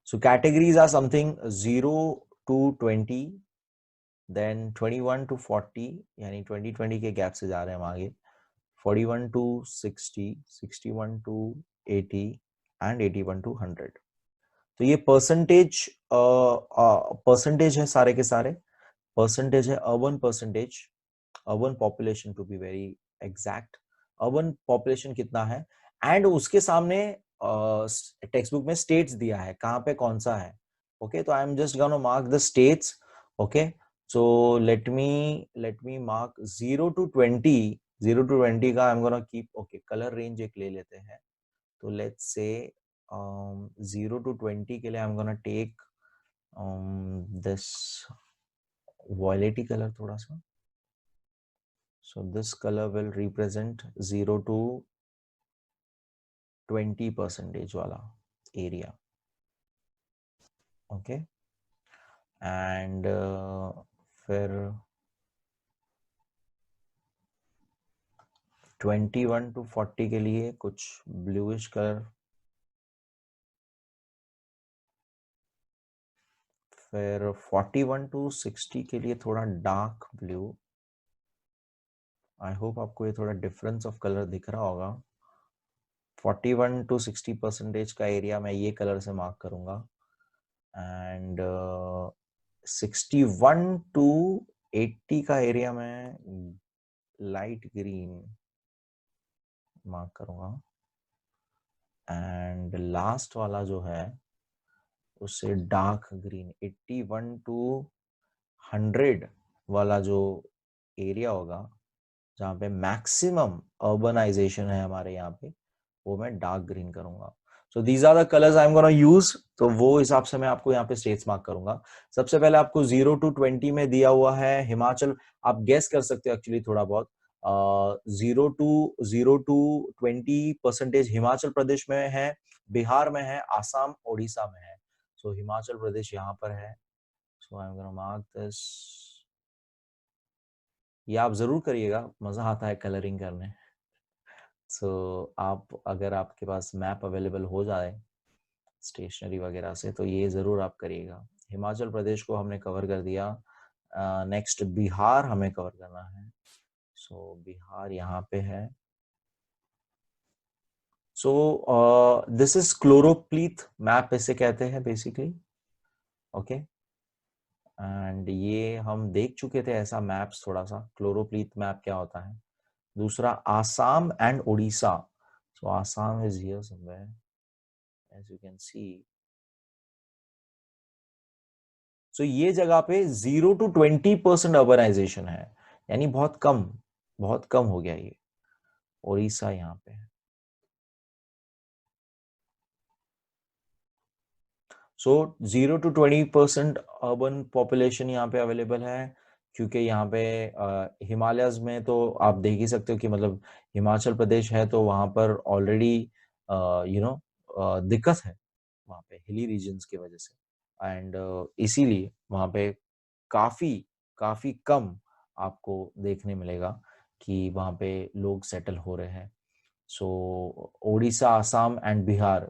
so categories are something 0 to 20, then 21 to 40 यानी 2020 के गैप से जा रहे हैं हम आगे, 41 to 60, 61 to 80 एंड 81 to 100। तो ये परसेंटेज है सारे के सारे। परसेंटेज है urban percentage, urban population to be very exact. Urban population कितना है, एंड उसके सामने टेक्स्ट बुक में स्टेट्स दिया है कहाँ पे कौन सा है। ओके, तो I am just gonna mark the states. Okay, so let me mark 0 to 20। 0 to 20 का आई am gonna keep, okay, colour range एक ले लेते हैं। तो लेट्स से 0 to 20 के लिए I am gonna take this violety colour थोड़ा सा। So this color will represent 0 to 20% वाला area. Okay, and फिर 21 to 40 के लिए कुछ bluish color, फिर 41 टू 60 के लिए थोड़ा डार्क ब्लू। आई होप आपको ये थोड़ा डिफरेंस ऑफ कलर दिख रहा होगा। 41 टू 60% का एरिया मैं ये कलर से मार्क करूंगा, एंड 61 टू 80 का एरिया में लाइट ग्रीन मार्क करूंगा, एंड लास्ट वाला जो है उससे डार्क ग्रीन 81 टू 100 वाला जो एरिया होगा जहाँ पे मैक्सिमम अर्बनाइजेशन है हमारे यहाँ पे, वो मैं डार्क ग्रीन करूंगा। So these are the colours I am gonna use. तो वो हिसाब से मैं आपको यहाँ पे स्टेट्स मार्क करूंगा। सबसे पहले आपको 0 टू 20 में दिया हुआ है हिमाचल। आप गेस कर सकते हो एक्चुअली थोड़ा बहुत। 0 टू 20% हिमाचल प्रदेश में है, बिहार में है, आसाम ओडिशा में है। सो हिमाचल प्रदेश यहाँ पर है। So I am gonna mark this. ये आप जरूर करिएगा, मजा आता है कलरिंग करने। सो आप अगर आपके पास मैप अवेलेबल हो जाए स्टेशनरी वगैरह से तो ये जरूर आप करिएगा। हिमाचल प्रदेश को हमने कवर कर दिया। नेक्स्ट बिहार हमें कवर करना है। सो बिहार यहाँ पे है। सो दिस इज क्लोरोप्लीथ मैप इसे कहते हैं बेसिकली। ओके, एंड ये हम देख चुके थे ऐसा मैप्स थोड़ा सा, क्लोरोप्लीथ मैप क्या होता है। दूसरा Assam and Odisha. So Assam is here somewhere as you can see. So ये जगह पे 0 to 20% अर्बनाइजेशन है, यानी बहुत कम हो गया ये। ओडिशा यहाँ पे है। सो 0 to 20% अर्बन पॉपुलेशन यहाँ पे अवेलेबल है, क्योंकि यहाँ पे हिमालयस में तो आप देख ही सकते हो कि मतलब हिमाचल प्रदेश है तो वहां पर ऑलरेडी दिक्कत है वहां पे हिली रीजन्स की वजह से, एंड इसीलिए वहां पे काफी काफी कम आपको देखने मिलेगा कि वहां पे लोग सेटल हो रहे हैं। सो ओडिशा, आसाम एंड बिहार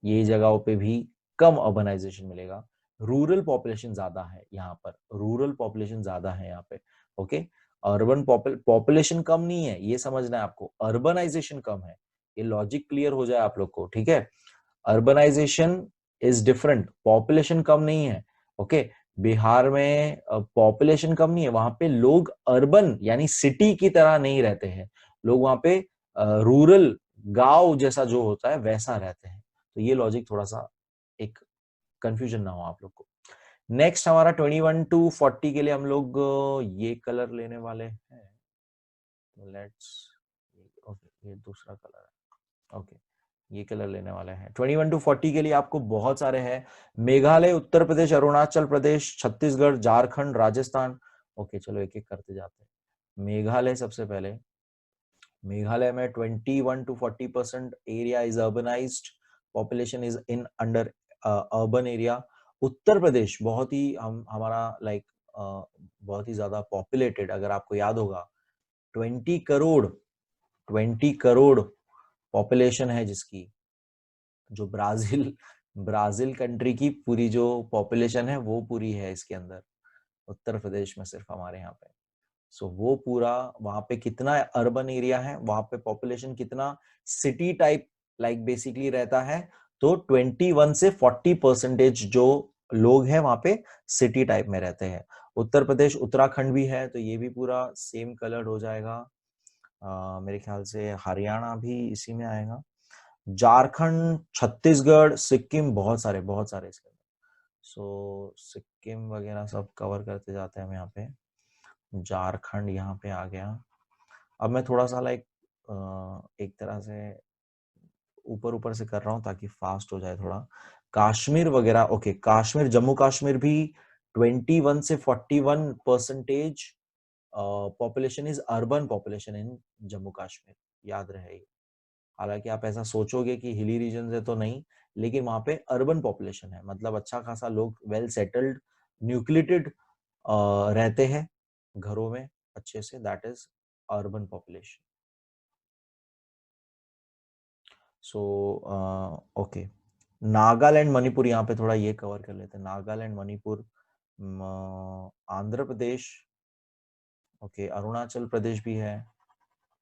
ये जगहों पे भी कम अर्बनाइजेशन मिलेगा। रूरल पॉपुलेशन ज्यादा है यहाँ पर, रूरल पॉपुलेशन ज्यादा है यहाँ पे। ओके, अर्बन पॉपुलेशन कम नहीं है, ये समझना है आपको, अर्बनाइजेशन कम है। ये लॉजिक क्लियर हो जाए आप लोग को, ठीक है। अर्बनाइजेशन इज डिफरेंट, पॉपुलेशन कम नहीं है। ओके, बिहार में पॉपुलेशन कम नहीं है, वहां पे लोग अर्बन यानी सिटी की तरह नहीं रहते हैं। लोग वहां पे रूरल गांव जैसा जो होता है वैसा रहते हैं। तो ये लॉजिक थोड़ा सा एक कंफ्यूजन ना हो आप लोग को। नेक्स्ट हमारा 21 to 40 के लिए हम लोग ये कलर लेने वाले हैं। लेट्स, ओके ये दूसरा कलर है। ओके, ये कलर लेने वाले हैं। 21 to 40 के लिए आपको बहुत सारे हैं। मेघालय, उत्तर प्रदेश, अरुणाचल प्रदेश, छत्तीसगढ़, झारखंड, राजस्थान। ओके चलो एक एक करते जाते हैं। मेघालय सबसे पहले। मेघालय में 21 to 40% area is urbanised, population is in under urban area. Uttar Pradesh बहुत ही हमारा लाइक बहुत ही ज्यादा पॉपुलेटेड, अगर आपको याद होगा 20 करोड़, 20 करोड़ पॉपुलेशन है जिसकी, जो ब्राजील ब्राजील कंट्री की पूरी जो पॉपुलेशन है वो पूरी है इसके अंदर, उत्तर प्रदेश में सिर्फ हमारे यहाँ पे। सो वो पूरा वहां पे कितना अर्बन एरिया है, वहां पे पॉपुलेशन कितना सिटी टाइप लाइक बेसिकली रहता है, तो 21 से 40% जो लोग हैं वहां पे सिटी टाइप में रहते हैं। उत्तर प्रदेश, उत्तराखंड भी है तो ये भी पूरा सेम कलर्ड हो जाएगा। मेरे ख्याल से हरियाणा भी इसी में आएगा। झारखंड, छत्तीसगढ़, सिक्किम, बहुत सारे इसके अंदर। सो सिक्किम वगैरह सब कवर करते जाते हैं हम यहाँ पे। झारखंड यहाँ पे आ गया। अब मैं थोड़ा सा लाइक एक तरह से ऊपर ऊपर से कर रहा हूँ ताकि फास्ट हो जाए थोड़ा। कश्मीर वगैरह, ओके कश्मीर, जम्मू कश्मीर भी 21 से 41% population is urban population in Jammu Kashmir, याद रहे। हालांकि आप ऐसा सोचोगे कि हिली रीजन है तो नहीं, लेकिन वहां पे अर्बन पॉपुलेशन है, मतलब अच्छा खासा लोग वेल सेटल्ड न्यूक्लिटेड रहते हैं घरों में अच्छे से, that is urban population. So okay, Nagaland Manipur, यहाँ पे थोड़ा ये कवर कर लेते हैं। नागालैंड मणिपुर, आंध्र प्रदेश, ओके, अरुणाचल प्रदेश भी है।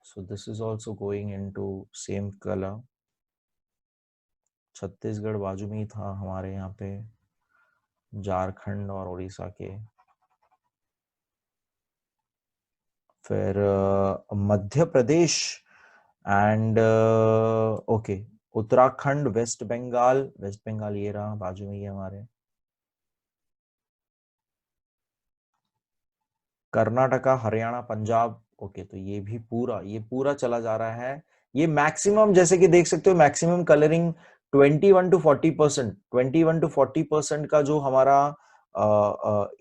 सो this is also going into same colour. Chhattisgarh बाजू में ही था हमारे यहाँ पे, झारखंड और उड़ीसा के। फिर Madhya Pradesh and okay, Uttarakhand, west Bengal, west Bengal ये रहा बाजू में ही हमारे। कर्नाटका, हरियाणा, पंजाब, ओके, तो ये पूरा चला जा रहा है। ये मैक्सिमम, जैसे कि देख सकते हो, मैक्सिमम कलरिंग 21 टू 40%, 21 टू 40% का जो हमारा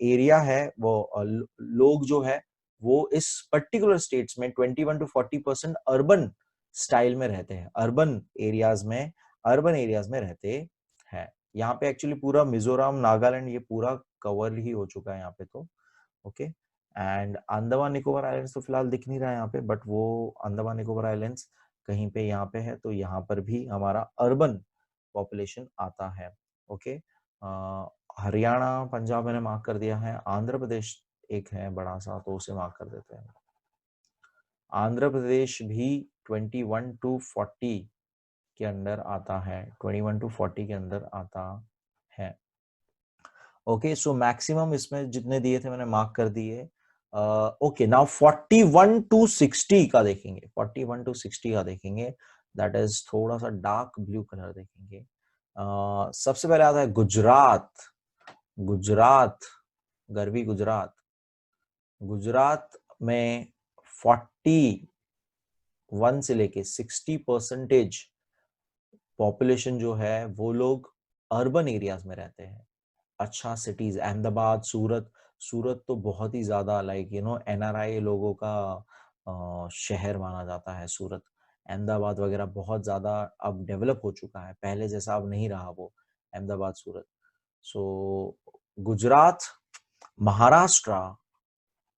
एरिया है, वो लोग जो है वो इस पर्टिकुलर स्टेट्स में 21 टू 40% अर्बन स्टाइल में रहते हैं, अर्बन एरियाज में रहते हैं। यहाँ पे एक्चुअली पूरा मिजोरम, नागालैंड ये पूरा कवर ही हो चुका है यहाँ पे तो, okay. And Andaman Nicobar islands तो फिलहाल दिख नहीं रहा है यहाँ पे, बट वो अंडमान निकोबार आइलैंड्स कहीं पे यहाँ पे है, तो यहाँ पर भी हमारा अर्बन पॉपुलेशन आता है, ओके। हरियाणा, पंजाब मैंने मार्क कर दिया है। आंध्र प्रदेश एक है बड़ा सा, तो उसे मार्क कर देते हैं। आंध्र प्रदेश भी 21 टू 40 के अंदर आता है, 21 टू 40 के अंदर आता है, ओके। सो मैक्सिमम इसमें जितने दिए थे मैंने मार्क कर दिए। ओके, नाउ 41 टू 60 का देखेंगे, 41 टू 60 का देखेंगे, दैट इज थोड़ा सा डार्क ब्लू कलर देखेंगे। सबसे पहले आता है गुजरात। गुजरात, गरवी गुजरात। गुजरात में 41 से लेके 60% पॉपुलेशन जो है वो लोग अर्बन एरियाज में रहते हैं। अच्छा सिटीज, अहमदाबाद, सूरत। सूरत तो बहुत ही ज्यादा लाइक एनआरआई लोगों का शहर माना जाता है सूरत। अहमदाबाद वगैरह बहुत ज्यादा अब डेवलप हो चुका है, पहले जैसा अब नहीं रहा वो अहमदाबाद, सूरत। सो गुजरात, महाराष्ट्र।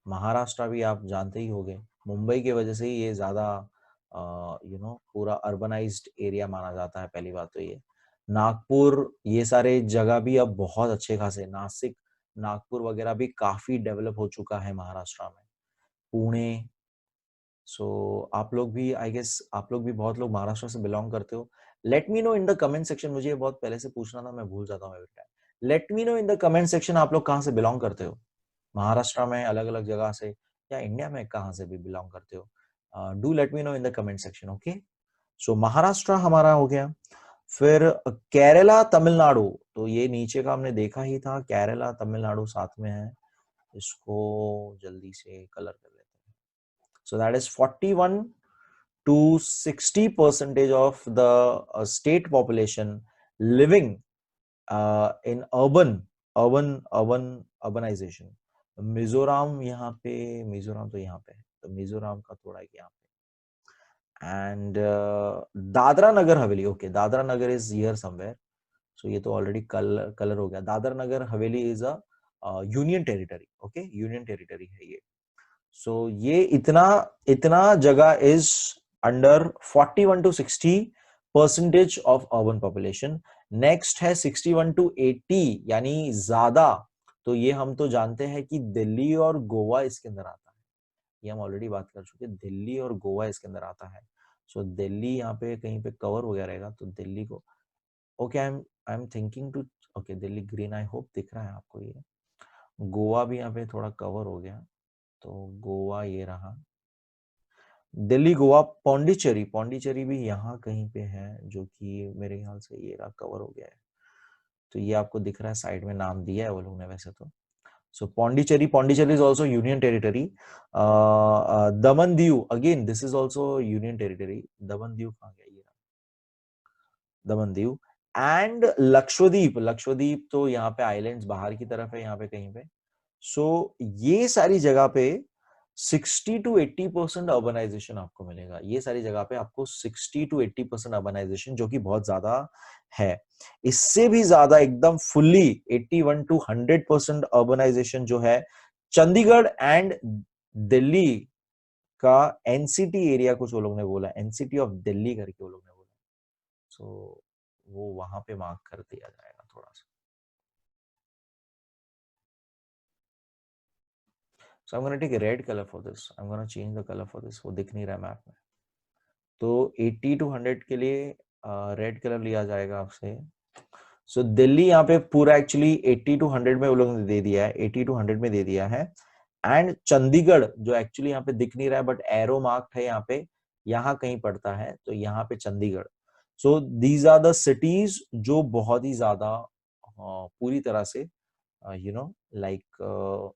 महाराष्ट्र भी आप जानते ही होंगे, मुंबई की वजह से ही ये ज्यादा पूरा अर्बनाइज्ड एरिया माना जाता है, पहली बात तो ये। नागपुर, ये सारे जगह भी अब बहुत अच्छे खासे, नासिक, नागपुर वगैरह भी काफी डेवलप हो चुका है महाराष्ट्र में। पुणे। सो आप लोग भी, आई गेस आप लोग भी, बहुत लोग महाराष्ट्र से बिलोंग करते हो। Late me know in the comment section, मुझे ये बहुत पहले से पूछना था, मैं भूल जाता हूँ every time. Late me know in the comment section, आप लोग कहाँ से बिलोंग करते हो, महाराष्ट्र में, अलग अलग जगह से, या इंडिया में कहाँ से भी बिलोंग करते हो। Do let me know in the comment section, okay. So Maharashtra हमारा हो गया। फिर केरला, तमिलनाडु, तो ये नीचे का हमने देखा ही था, केरला तमिलनाडु साथ में है। इसको जल्दी से कलर कर लेते हैं। So that is 41 to 60% of the state population living in urbanization. Mizoram यहाँ पे, मिजोरम तो यहाँ पे है, तो मिजोरम का थोड़ा यहाँ पे। And Dadra Nagar Haveli, okay, Dadra Nagar is here somewhere. So ये तो ऑलरेडी कलर हो गया। Dadra Nagar Haveli is a union territory, okay, union territory है ये। सो ये इतना इतना जगह is under 41 to 60% of urban population. Next है 61 टू 80, यानी ज्यादा, तो ये हम तो जानते हैं कि दिल्ली और गोवा इसके अंदर आता है, ये हम ऑलरेडी बात कर चुके हैं, दिल्ली और गोवा इसके अंदर आता है। सो दिल्ली यहाँ पे कहीं पे कवर हो गया रहेगा, तो दिल्ली को, okay, I am thinking to, okay, Delhi green, I hope दिख रहा है आपको ये। गोवा भी यहाँ पे थोड़ा कवर हो गया, तो गोवा ये रहा। दिल्ली, गोवा, पौंडीचेरी, पौंडीचेरी भी यहाँ कहीं पे है, जो कि मेरे ख्याल से ये रहा, कवर हो गया है। तो ये आपको दिख रहा है, साइड में नाम दिया है वो लोगों ने वैसे तो। So Pondicherry, Pondicherry is also union territory. Daman Diu, again this is also union territory. Daman Diu कहाँ गया, ये दमन दीव। एंड लक्षद्वीप, लक्षद्वीप तो यहाँ पे आइलैंड्स बाहर की तरफ है, यहाँ पे कहीं पे। सो ये सारी जगह पे 60 टू 80% अर्बनाइजेशन आपको मिलेगा, ये सारी जगह पे आपको 60 टू 80% अर्बनाइजेशन, जो कि बहुत ज्यादा है। इससे भी ज्यादा एकदम फुल्ली 81 टू 100% अर्बनाइजेशन जो है चंडीगढ़ एंड दिल्ली का एनसीटी एरिया, कुछ वो लोग ने बोला, एनसीटी ऑफ दिल्ली करके वो लोग ने बोला। सो वो वहां पे मार्क कर दिया जाएगा थोड़ा सा। So I'm going to take a red color for this. I'm going to change the color for this. वो दिख नहीं रहा मैप में। तो 80 to 100 के लिए रेड कलर लिया जाएगा आपसे। सो दिल्ली यहाँ पे पूरा एक्चुअली 80 to 100 में वो लोगों ने दे दिया है, 80 to 100 में दे दिया है। एंड चंडीगढ़ जो एक्चुअली यहाँ पे दिख नहीं रहा है बट एरो मार्क है यहाँ पे, यहाँ कहीं पड़ता है, तो यहाँ पे Chandigarh. So these are the cities जो बहुत ही ज्यादा पूरी तरह से यू नो लाइक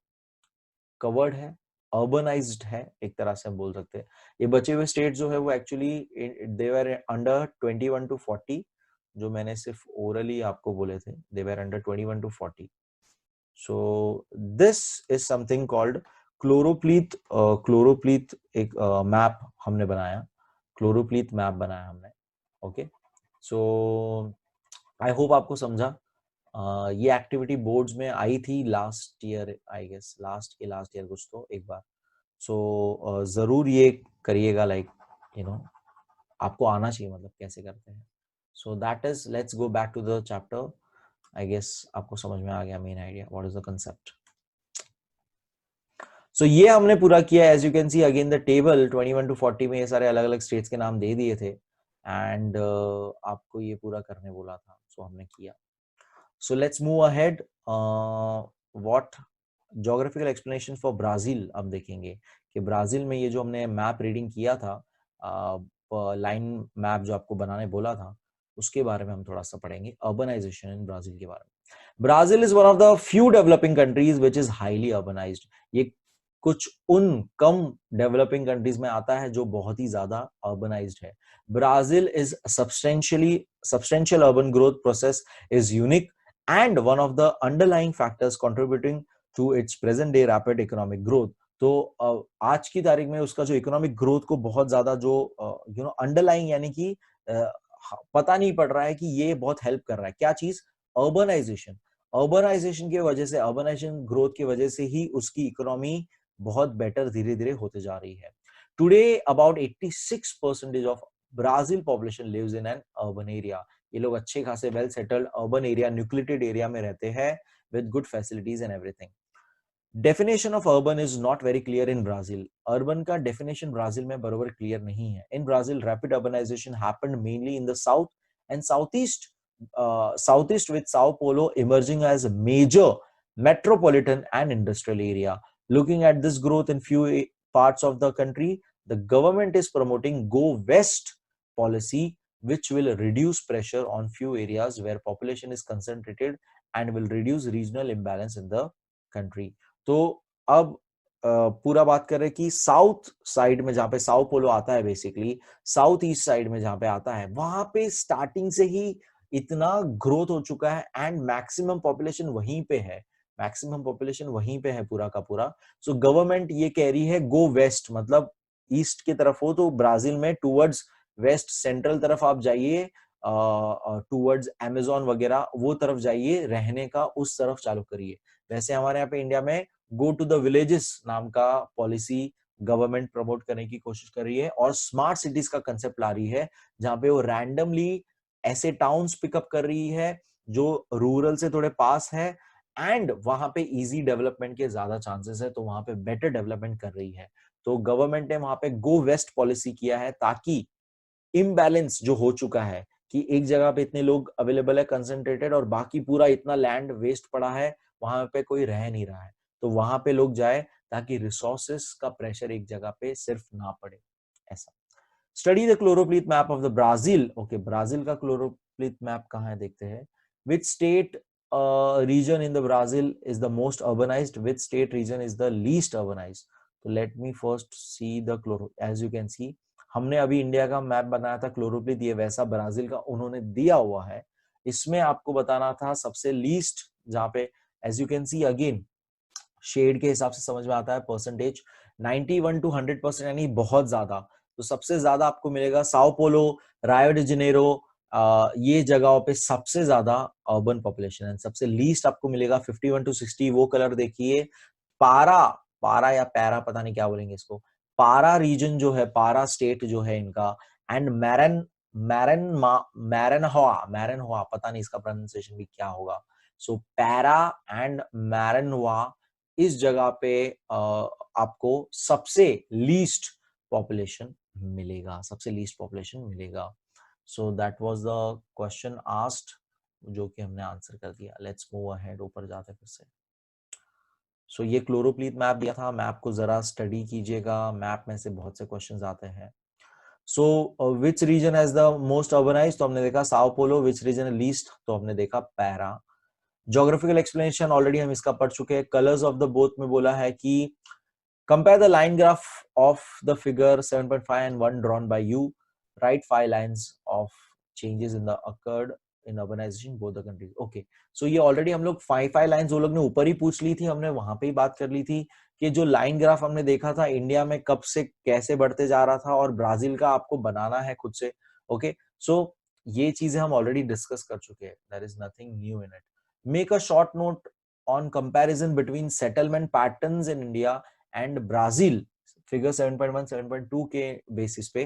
कवर्ड है, अर्बनाइज्ड है, एक तरह से हम बोल सकते हैं। ये बचे हुए स्टेट जो है वो actually they were under 21 to 40, जो मैंने सिर्फ ओरली आपको बोले थे, they were under 21 to 40। So this is something called choropleth. Choropleth एक मैप हमने बनाया, क्लोरोप्लीथ मैप बनाया हमने। ओके, सो आई होप आपको समझा। ये एक्टिविटी बोर्ड्स में आई थी last year, I guess last year कुछ तो एक बार। सो जरूर ये करिएगा, लाइक यू नो आपको आना चाहिए, मतलब कैसे करते हैं। So that is, let's go back to the chapter. I guess आपको समझ में आ गया main idea, what is the concept. So ये हमने पूरा किया। As you can see again the table 21 to 40 में ये सारे अलग अलग स्टेट्स के नाम दे दिए थे एंड आपको ये पूरा करने बोला था, सो हमने किया। So let's move ahead. What geographical explanation for Brazil अब देखेंगे कि ब्राजील में ये जो हमने मैप रीडिंग किया था, लाइन मैप जो आपको बनाने बोला था, उसके बारे में हम थोड़ा सा पढ़ेंगे, अर्बनाइजेशन इन ब्राजील के बारे में। Brazil is one of the few developing countries which is highly urbanised. ये कुछ उन कम डेवलपिंग कंट्रीज में आता है जो बहुत ही ज्यादा अर्बनाइज्ड है। Brazil is substantial urban growth process is unique and one of the underlying factors contributing to its present day rapid economic growth। तो आज की तारीख में उसका जो इकोनॉमिक ग्रोथ को बहुत ज्यादा जो अंडरलाइंग यानी कि पता नहीं पड़ रहा है कि ये बहुत हेल्प कर रहा है, क्या चीज, अर्बनाइजेशन। अर्बनाइजेशन की वजह से, अर्बनाइजेशन ग्रोथ की वजह से ही उसकी इकोनॉमी बहुत बेटर धीरे धीरे होते जा रही है। Today about 86% of Brazil population lives in an urban area. ये लोग अच्छे खासे well settled urban area, nucleated area में रहते हैं with good facilities and everything. Definition of urban is not very clear in Brazil. Urban का definition Brazil में बरोबर क्लियर नहीं है। In Brazil rapid urbanization happened mainly in the south and southeast with Sao Paulo emerging as a major metropolitan and industrial area. Looking at this growth in few parts of the country, the government is promoting Go West policy, which will reduce pressure on few areas where population is concentrated and will reduce regional imbalance in the country. तो अब पूरा बात कर रहे हैं कि south side में जहां पे साओ पोलो आता है, बेसिकली साउथ ईस्ट साइड में जहां पे आता है, वहां पे स्टार्टिंग से ही इतना ग्रोथ हो चुका है एंड मैक्सिमम पॉपुलेशन वहीं पे है, मैक्सिमम पॉपुलेशन वहीं पे है पूरा का पूरा। सो गवर्नमेंट ये कह रही है गो वेस्ट, मतलब ईस्ट की तरफ हो तो ब्राजील में टूवर्ड्स वेस्ट सेंट्रल तरफ आप जाइए, टूवर्ड्स अमेजोन वगैरह वो तरफ जाइए, रहने का उस तरफ चालू करिए। वैसे हमारे यहाँ पे इंडिया में गो टू द विलेजेस नाम का पॉलिसी गवर्नमेंट प्रमोट करने की कोशिश कर रही है और स्मार्ट सिटीज का कंसेप्ट ला रही है, जहां पे वो रैंडमली ऐसे टाउन्स पिकअप कर रही है जो रूरल से थोड़े पास है एंड वहां पे इजी डेवलपमेंट के ज्यादा चांसेस है, तो वहां पे बेटर डेवलपमेंट कर रही है। तो गवर्नमेंट ने वहां पे गो वेस्ट पॉलिसी किया है ताकि इम्बैलेंस जो हो चुका है कि एक जगह पे इतने लोग अवेलेबल है कंसंट्रेटेड और बाकी पूरा इतना लैंड वेस्ट पड़ा है, वहां पे कोई रह नहीं रहा है, तो वहां पे लोग जाए ताकि रिसोर्सेस का प्रेशर एक जगह पे सिर्फ ना पड़े, ऐसा। Study the choropleth map of the Brazil. Okay, Brazil का क्लोरोप्लीथ मैप कहाँ है देखते हैं। Which state region in the Brazil is the most urbanized, which state region is the least urbanized? So let me first see the chloro, as you can see हमने अभी India का map बनाया था क्लोरोप्लीथ, ये वैसा ब्राजील का उन्होंने दिया हुआ है। इसमें आपको बताना था सबसे लीस्ट, जहां पे as you can see again shade के हिसाब से समझ में आता है परसेंटेज 91 to 100% यानी बहुत ज्यादा। तो सबसे ज्यादा आपको मिलेगा साओ पोलो, रायो डी जेनेरो, ये जगहों पे सबसे ज्यादा अर्बन पॉपुलेशन है। सबसे लीस्ट आपको मिलेगा 51 to 60, वो कलर देखिए, पारा, पारा या पैरा पता नहीं क्या बोलेंगे इसको, पारा रीजन जो है, पारा स्टेट जो है इनका, एंड मैरन मैरनहुआ, पता नहीं इसका प्रोनाउंसिएशन भी क्या होगा। सो पैरा एंड मैरनहुआ इस जगह पे आपको सबसे लीस्ट पॉपुलेशन मिलेगा, सबसे लीस्ट पॉपुलेशन मिलेगा। सो that was the question asked, जो कि हमने आंसर कर दिया। लेट्स मूव अहेड, ऊपर जाते फिर से। सो ये क्लोरोप्लीथ मैप दिया था, मैप को जरा स्टडी कीजिएगा, मैप में से बहुत से क्वेश्चंस आते हैं। So which region has the most urbanised, तो हमने देखा Sao Paulo. Which region least, तो हमने देखा पैरा। ज्योग्राफिकल एक्सप्लेनेशन ऑलरेडी हम इसका पढ़ चुके हैं। कलर्स ऑफ द बोथ में बोला है कि compare the line graph of the figure 7.5 and 1 drawn by you. Write 5 lines of changes in the occurred in urbanization both the countries. Okay, so ये ऑलरेडी हम लोग 5 लाइन्स वो लोग ने ऊपर ही पूछ ली थी, हमने वहां पे ही बात कर ली थी कि जो लाइन ग्राफ हमने देखा था इंडिया में कब से कैसे बढ़ते जा रहा था, और ब्राजील का आपको बनाना है खुद से। ओके, सो ये चीजें हम ऑलरेडी डिस्कस कर चुके हैं। There is nothing new in it. Make a short note on comparison between settlement patterns in India and Brazil, figure 7.1 7.2 के बेसिस पे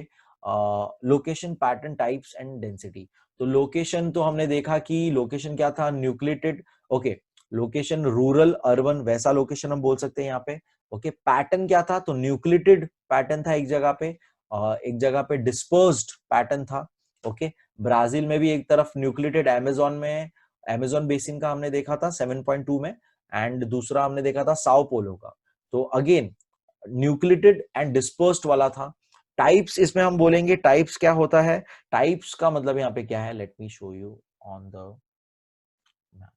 location, pattern, types and density. तो लोकेशन तो हमने देखा कि लोकेशन क्या था, nucleated. Okay, location rural urban वैसा लोकेशन हम बोल सकते हैं यहाँ पे। ओके, पैटर्न क्या था, तो न्यूक्लिएटेड पैटर्न था एक जगह पे, एक जगह पे डिस्पर्स्ड पैटर्न था। ओके, ब्राजील में भी एक तरफ न्यूक्लिएटेड, अमेजोन में अमेजोन बेसिन का हमने देखा था 7.2 में, एंड दूसरा हमने देखा था साओ पोलो का। तो अगेन न्यूक्लिएटेड एंड डिस्पर्स्ड वाला था। टाइप्स इसमें हम बोलेंगे, टाइप्स क्या होता है, टाइप्स का मतलब यहाँ पे क्या है, let me show you on the map.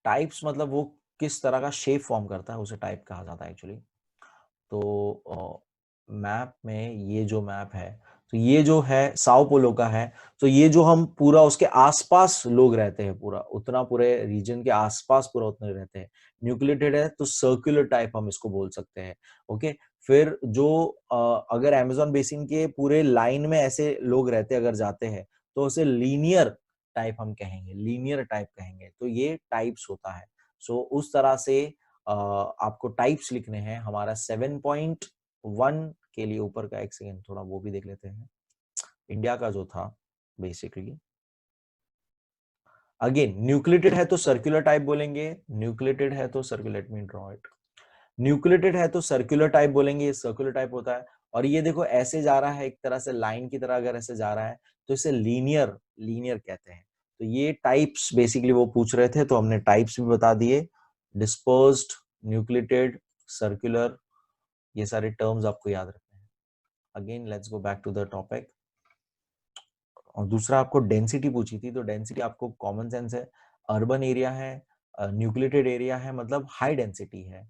Types मतलब वो किस तरह का शेप फॉर्म करता है, उसे टाइप कहा जाता है एक्चुअली। तो मैप में ये जो मैप है, तो ये जो है साओ पोलो का है। तो ये जो हम पूरा उसके आसपास लोग रहते हैं, पूरा उतना पूरे रीजन के आसपास पूरा उतने रहते हैं। न्यूक्लिएटेड है तो सर्कुलर टाइप हम इसको बोल सकते हैं। ओके, फिर जो अगर अमेजोन बेसिन के पूरे लाइन में ऐसे लोग रहते अगर जाते हैं, तो उसे लीनियर टाइप हम कहेंगे, लीनियर टाइप कहेंगे। तो ये टाइप्स होता है। सो उस तरह से आपको टाइप्स लिखने हैं। हमारा 7.1 के लिए ऊपर का, एक सेकेंड थोड़ा वो भी देख लेते हैं, इंडिया का जो था बेसिकली। अगेन न्यूक्लिएटेड है तो सर्कुलर टाइप बोलेंगे, न्यूक्लिएटेड है तो circular, let me draw it. Nucleated है तो सर्कुलर टाइप बोलेंगे, ये सर्कुलर टाइप होता है। और ये देखो ऐसे जा रहा है एक तरह से लाइन की तरह, अगर ऐसे जा रहा है तो इसे लीनियर लीनियर कहते हैं। तो ये टाइप्स बेसिकली वो पूछ रहे थे, तो हमने टाइप्स भी बता दिए, डिस्पर्स्ड, न्यूक्लिएटेड, सर्कुलर, ये सारे टर्म्स आपको याद रखने हैं। Again let's go back to the topic. और दूसरा आपको डेंसिटी पूछी थी, तो डेंसिटी आपको कॉमन सेंस है, अर्बन एरिया है, न्यूक्लिएटेड एरिया है मतलब हाई डेंसिटी है,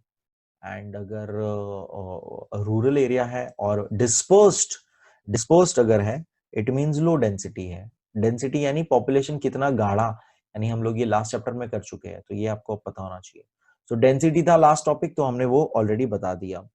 एंड अगर रूरल एरिया है और डिस्पर्स्ड डिस्पर्स्ड अगर है, इट मींस लो डेंसिटी है। डेंसिटी यानी पॉपुलेशन कितना गाढ़ा, यानी हम लोग ये लास्ट चैप्टर में कर चुके हैं, तो ये आपको पता होना चाहिए। सो डेंसिटी था लास्ट टॉपिक, तो हमने वो ऑलरेडी बता दिया।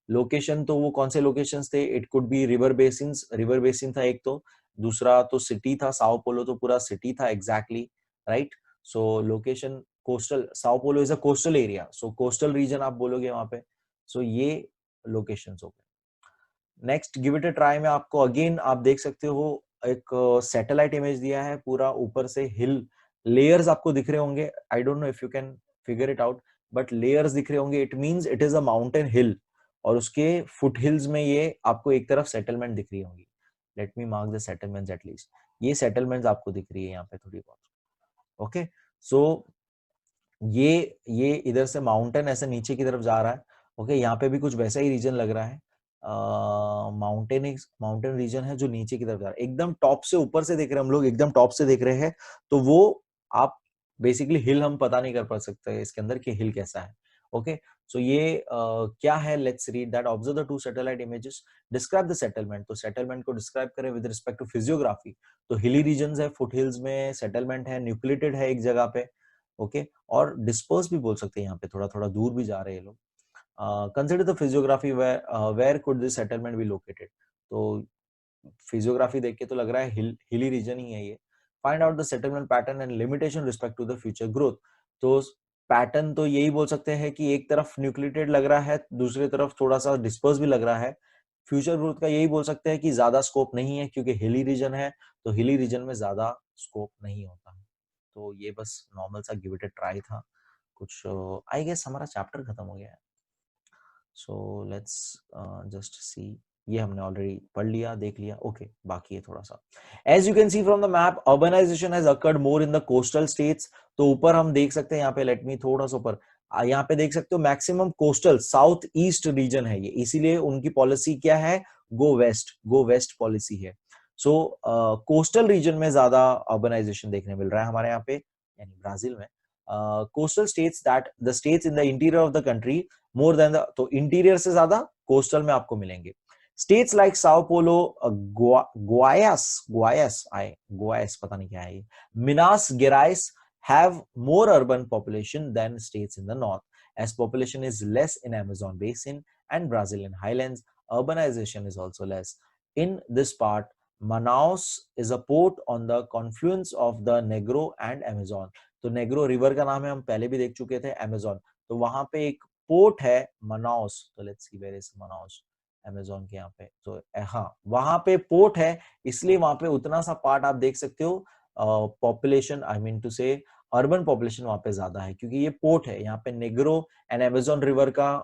लोकेशन तो वो कौन से लोकेशंस थे, it could be river basin, river basin था एक, तो दूसरा तो सिटी था, साओ पोलो तो पूरा सिटी था exactly, right. So location coastal, Sao Paulo is a coastal area, so coastal region आप बोलोगे वहां पे। सो ये लोकेशंस हो गए। Next give it a try में आपको अगेन आप देख सकते हो एक सैटेलाइट इमेज दिया है, पूरा ऊपर से हिल लेयर्स आपको दिख रहे होंगे। I don't know if you can figure it out, but layers दिख रहे होंगे, it means it is a mountain hill, और उसके फुट हिल्स में ये आपको एक तरफ सेटलमेंट दिख रही होंगी। Late me mark the settlements at least, ये सेटलमेंट्स आपको दिख रही है यहाँ पे थोड़ी बहुत। ओके, सो ये इधर से माउंटेन ऐसे नीचे की तरफ जा रहा है। ओके, यहाँ पे भी कुछ वैसा ही रीजन लग रहा है, माउंटेन रीजन है जो नीचे की तरफ जा रहा है। एकदम टॉप से ऊपर से देख रहे हैं हम लोग, एकदम टॉप से देख रहे हैं, तो वो आप बेसिकली हिल हम पता नहीं कर पा सकते इसके अंदर कि हिल कैसा है। ओके, सो ये क्या है, let's read that. Observe the two satellite images, describe the settlement. तो सेटलमेंट को डिस्क्राइब करें विद रिस्पेक्ट टू फिजियोग्राफी। तो हिली रीजन है, फुट हिल्स में सेटलमेंट है, न्यूक्लिएटेड है एक जगह पे। ओके, और डिस्पर्स भी बोल सकते हैं, यहाँ पे थोड़ा थोड़ा दूर भी जा रहे हैं लोग। Consider the physiography, where could this settlement be located. तो फिजियोग्राफी देख के तो लग रहा है हिली रीजन ही है ये। Find out the settlement pattern and limitation respect to the future growth. तो पैटर्न तो यही बोल सकते हैं कि एक तरफ न्यूक्लिएटेड लग रहा है, दूसरी तरफ थोड़ा सा डिस्पर्स भी लग रहा है। फ्यूचर ग्रोथ का यही बोल सकते हैं कि ज्यादा स्कोप नहीं है, क्योंकि हिली रीजन है, तो हिली रीजन में ज्यादा स्कोप नहीं होता है। तो ये बस नॉर्मल सा गिव इट अ ट्राई था। कुछ आई गेस हमारा चैप्टर खत्म हो गया है। सो लेट्स जस्ट सी, ये हमने ऑलरेडी पढ़ लिया, देख लिया। ओके, बाकी है थोड़ा सा। As you can see from the map, urbanization has occurred more in the coastal states. तो ऊपर हम देख सकते हैं, यहाँ पे लेट मी थोड़ा सा ऊपर, यहाँ पे देख सकते हो maximum coastal south east region है ये, इसीलिए उनकी पॉलिसी क्या है, गो वेस्ट पॉलिसी है। सो कोस्टल रीजन में ज्यादा अर्बनाइजेशन देखने मिल रहा है हमारे यहाँ पे, यानी ब्राजील में। Coastal states, that the states in the interior of the country more than the, तो इंटीरियर से ज्यादा कोस्टल में आपको मिलेंगे। स्टेट्स लाइक साओ पोलो, गुआयास पता नहीं क्या है ये, Manas गेराइस have more urban population than states in the north, as population is less in Amazon basin and Brazilian highlands. Urbanization is also less in this part. Manaus is a port on the confluence of the Negro and Amazon. तो Negro river का नाम है, हम पहले भी देख चुके थे, अमेजोन। तो वहां पे एक पोर्ट है मनाउस। तो let's see where is Manaus, Amazon के यहाँ पे। तो हाँ, वहां पे पोर्ट है, इसलिए वहां पे उतना सा पार्ट आप देख सकते हो। पॉपुलेशन, आई मीन टू से अर्बन पॉपुलेशन वहां पे ज्यादा है, क्योंकि ये पोर्ट है। यहाँ पे नेग्रो एंड अमेजोन रिवर का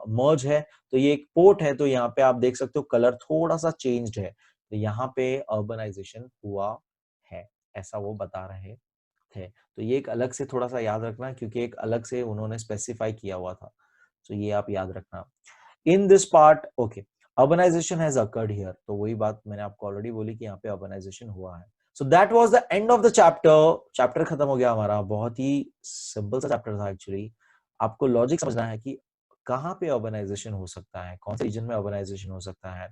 मर्ज है, तो ये एक पोर्ट है। तो यहाँ पे आप देख सकते हो कलर थोड़ा सा चेंज्ड है, तो यहाँ पे अर्बनाइजेशन हुआ है, ऐसा वो बता रहे थे। तो ये एक अलग से थोड़ा सा याद रखना, क्योंकि एक अलग से उन्होंने स्पेसिफाई किया हुआ था। तो ये आप याद रखना। In this part, okay, urbanization has occurred here. तो वही बात मैंने आपको ऑलरेडी बोली कि यहाँ पे अर्बनाइजेशन हुआ है। So that was the end of the chapter. Chapter खत्म हो गया हमारा। बहुत ही सिंपल सा चैप्टर था एक्चुअली। आपको लॉजिक समझना है कि कहाँ पे अर्बनाइजेशन हो सकता है, कौन से रीजन में अर्बनाइजेशन हो सकता है।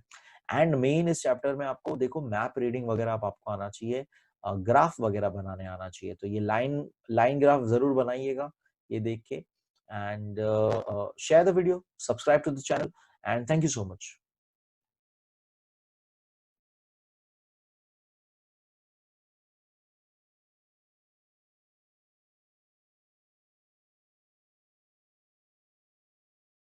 एंड मेन इस चैप्टर में आपको देखो मैप रीडिंग वगैरह आपको आना चाहिए, ग्राफ वगैरह बनाने आना चाहिए। तो ये लाइन ग्राफ जरूर बनाइएगा ये देख के। And share the video, subscribe to the channel, and thank you so much.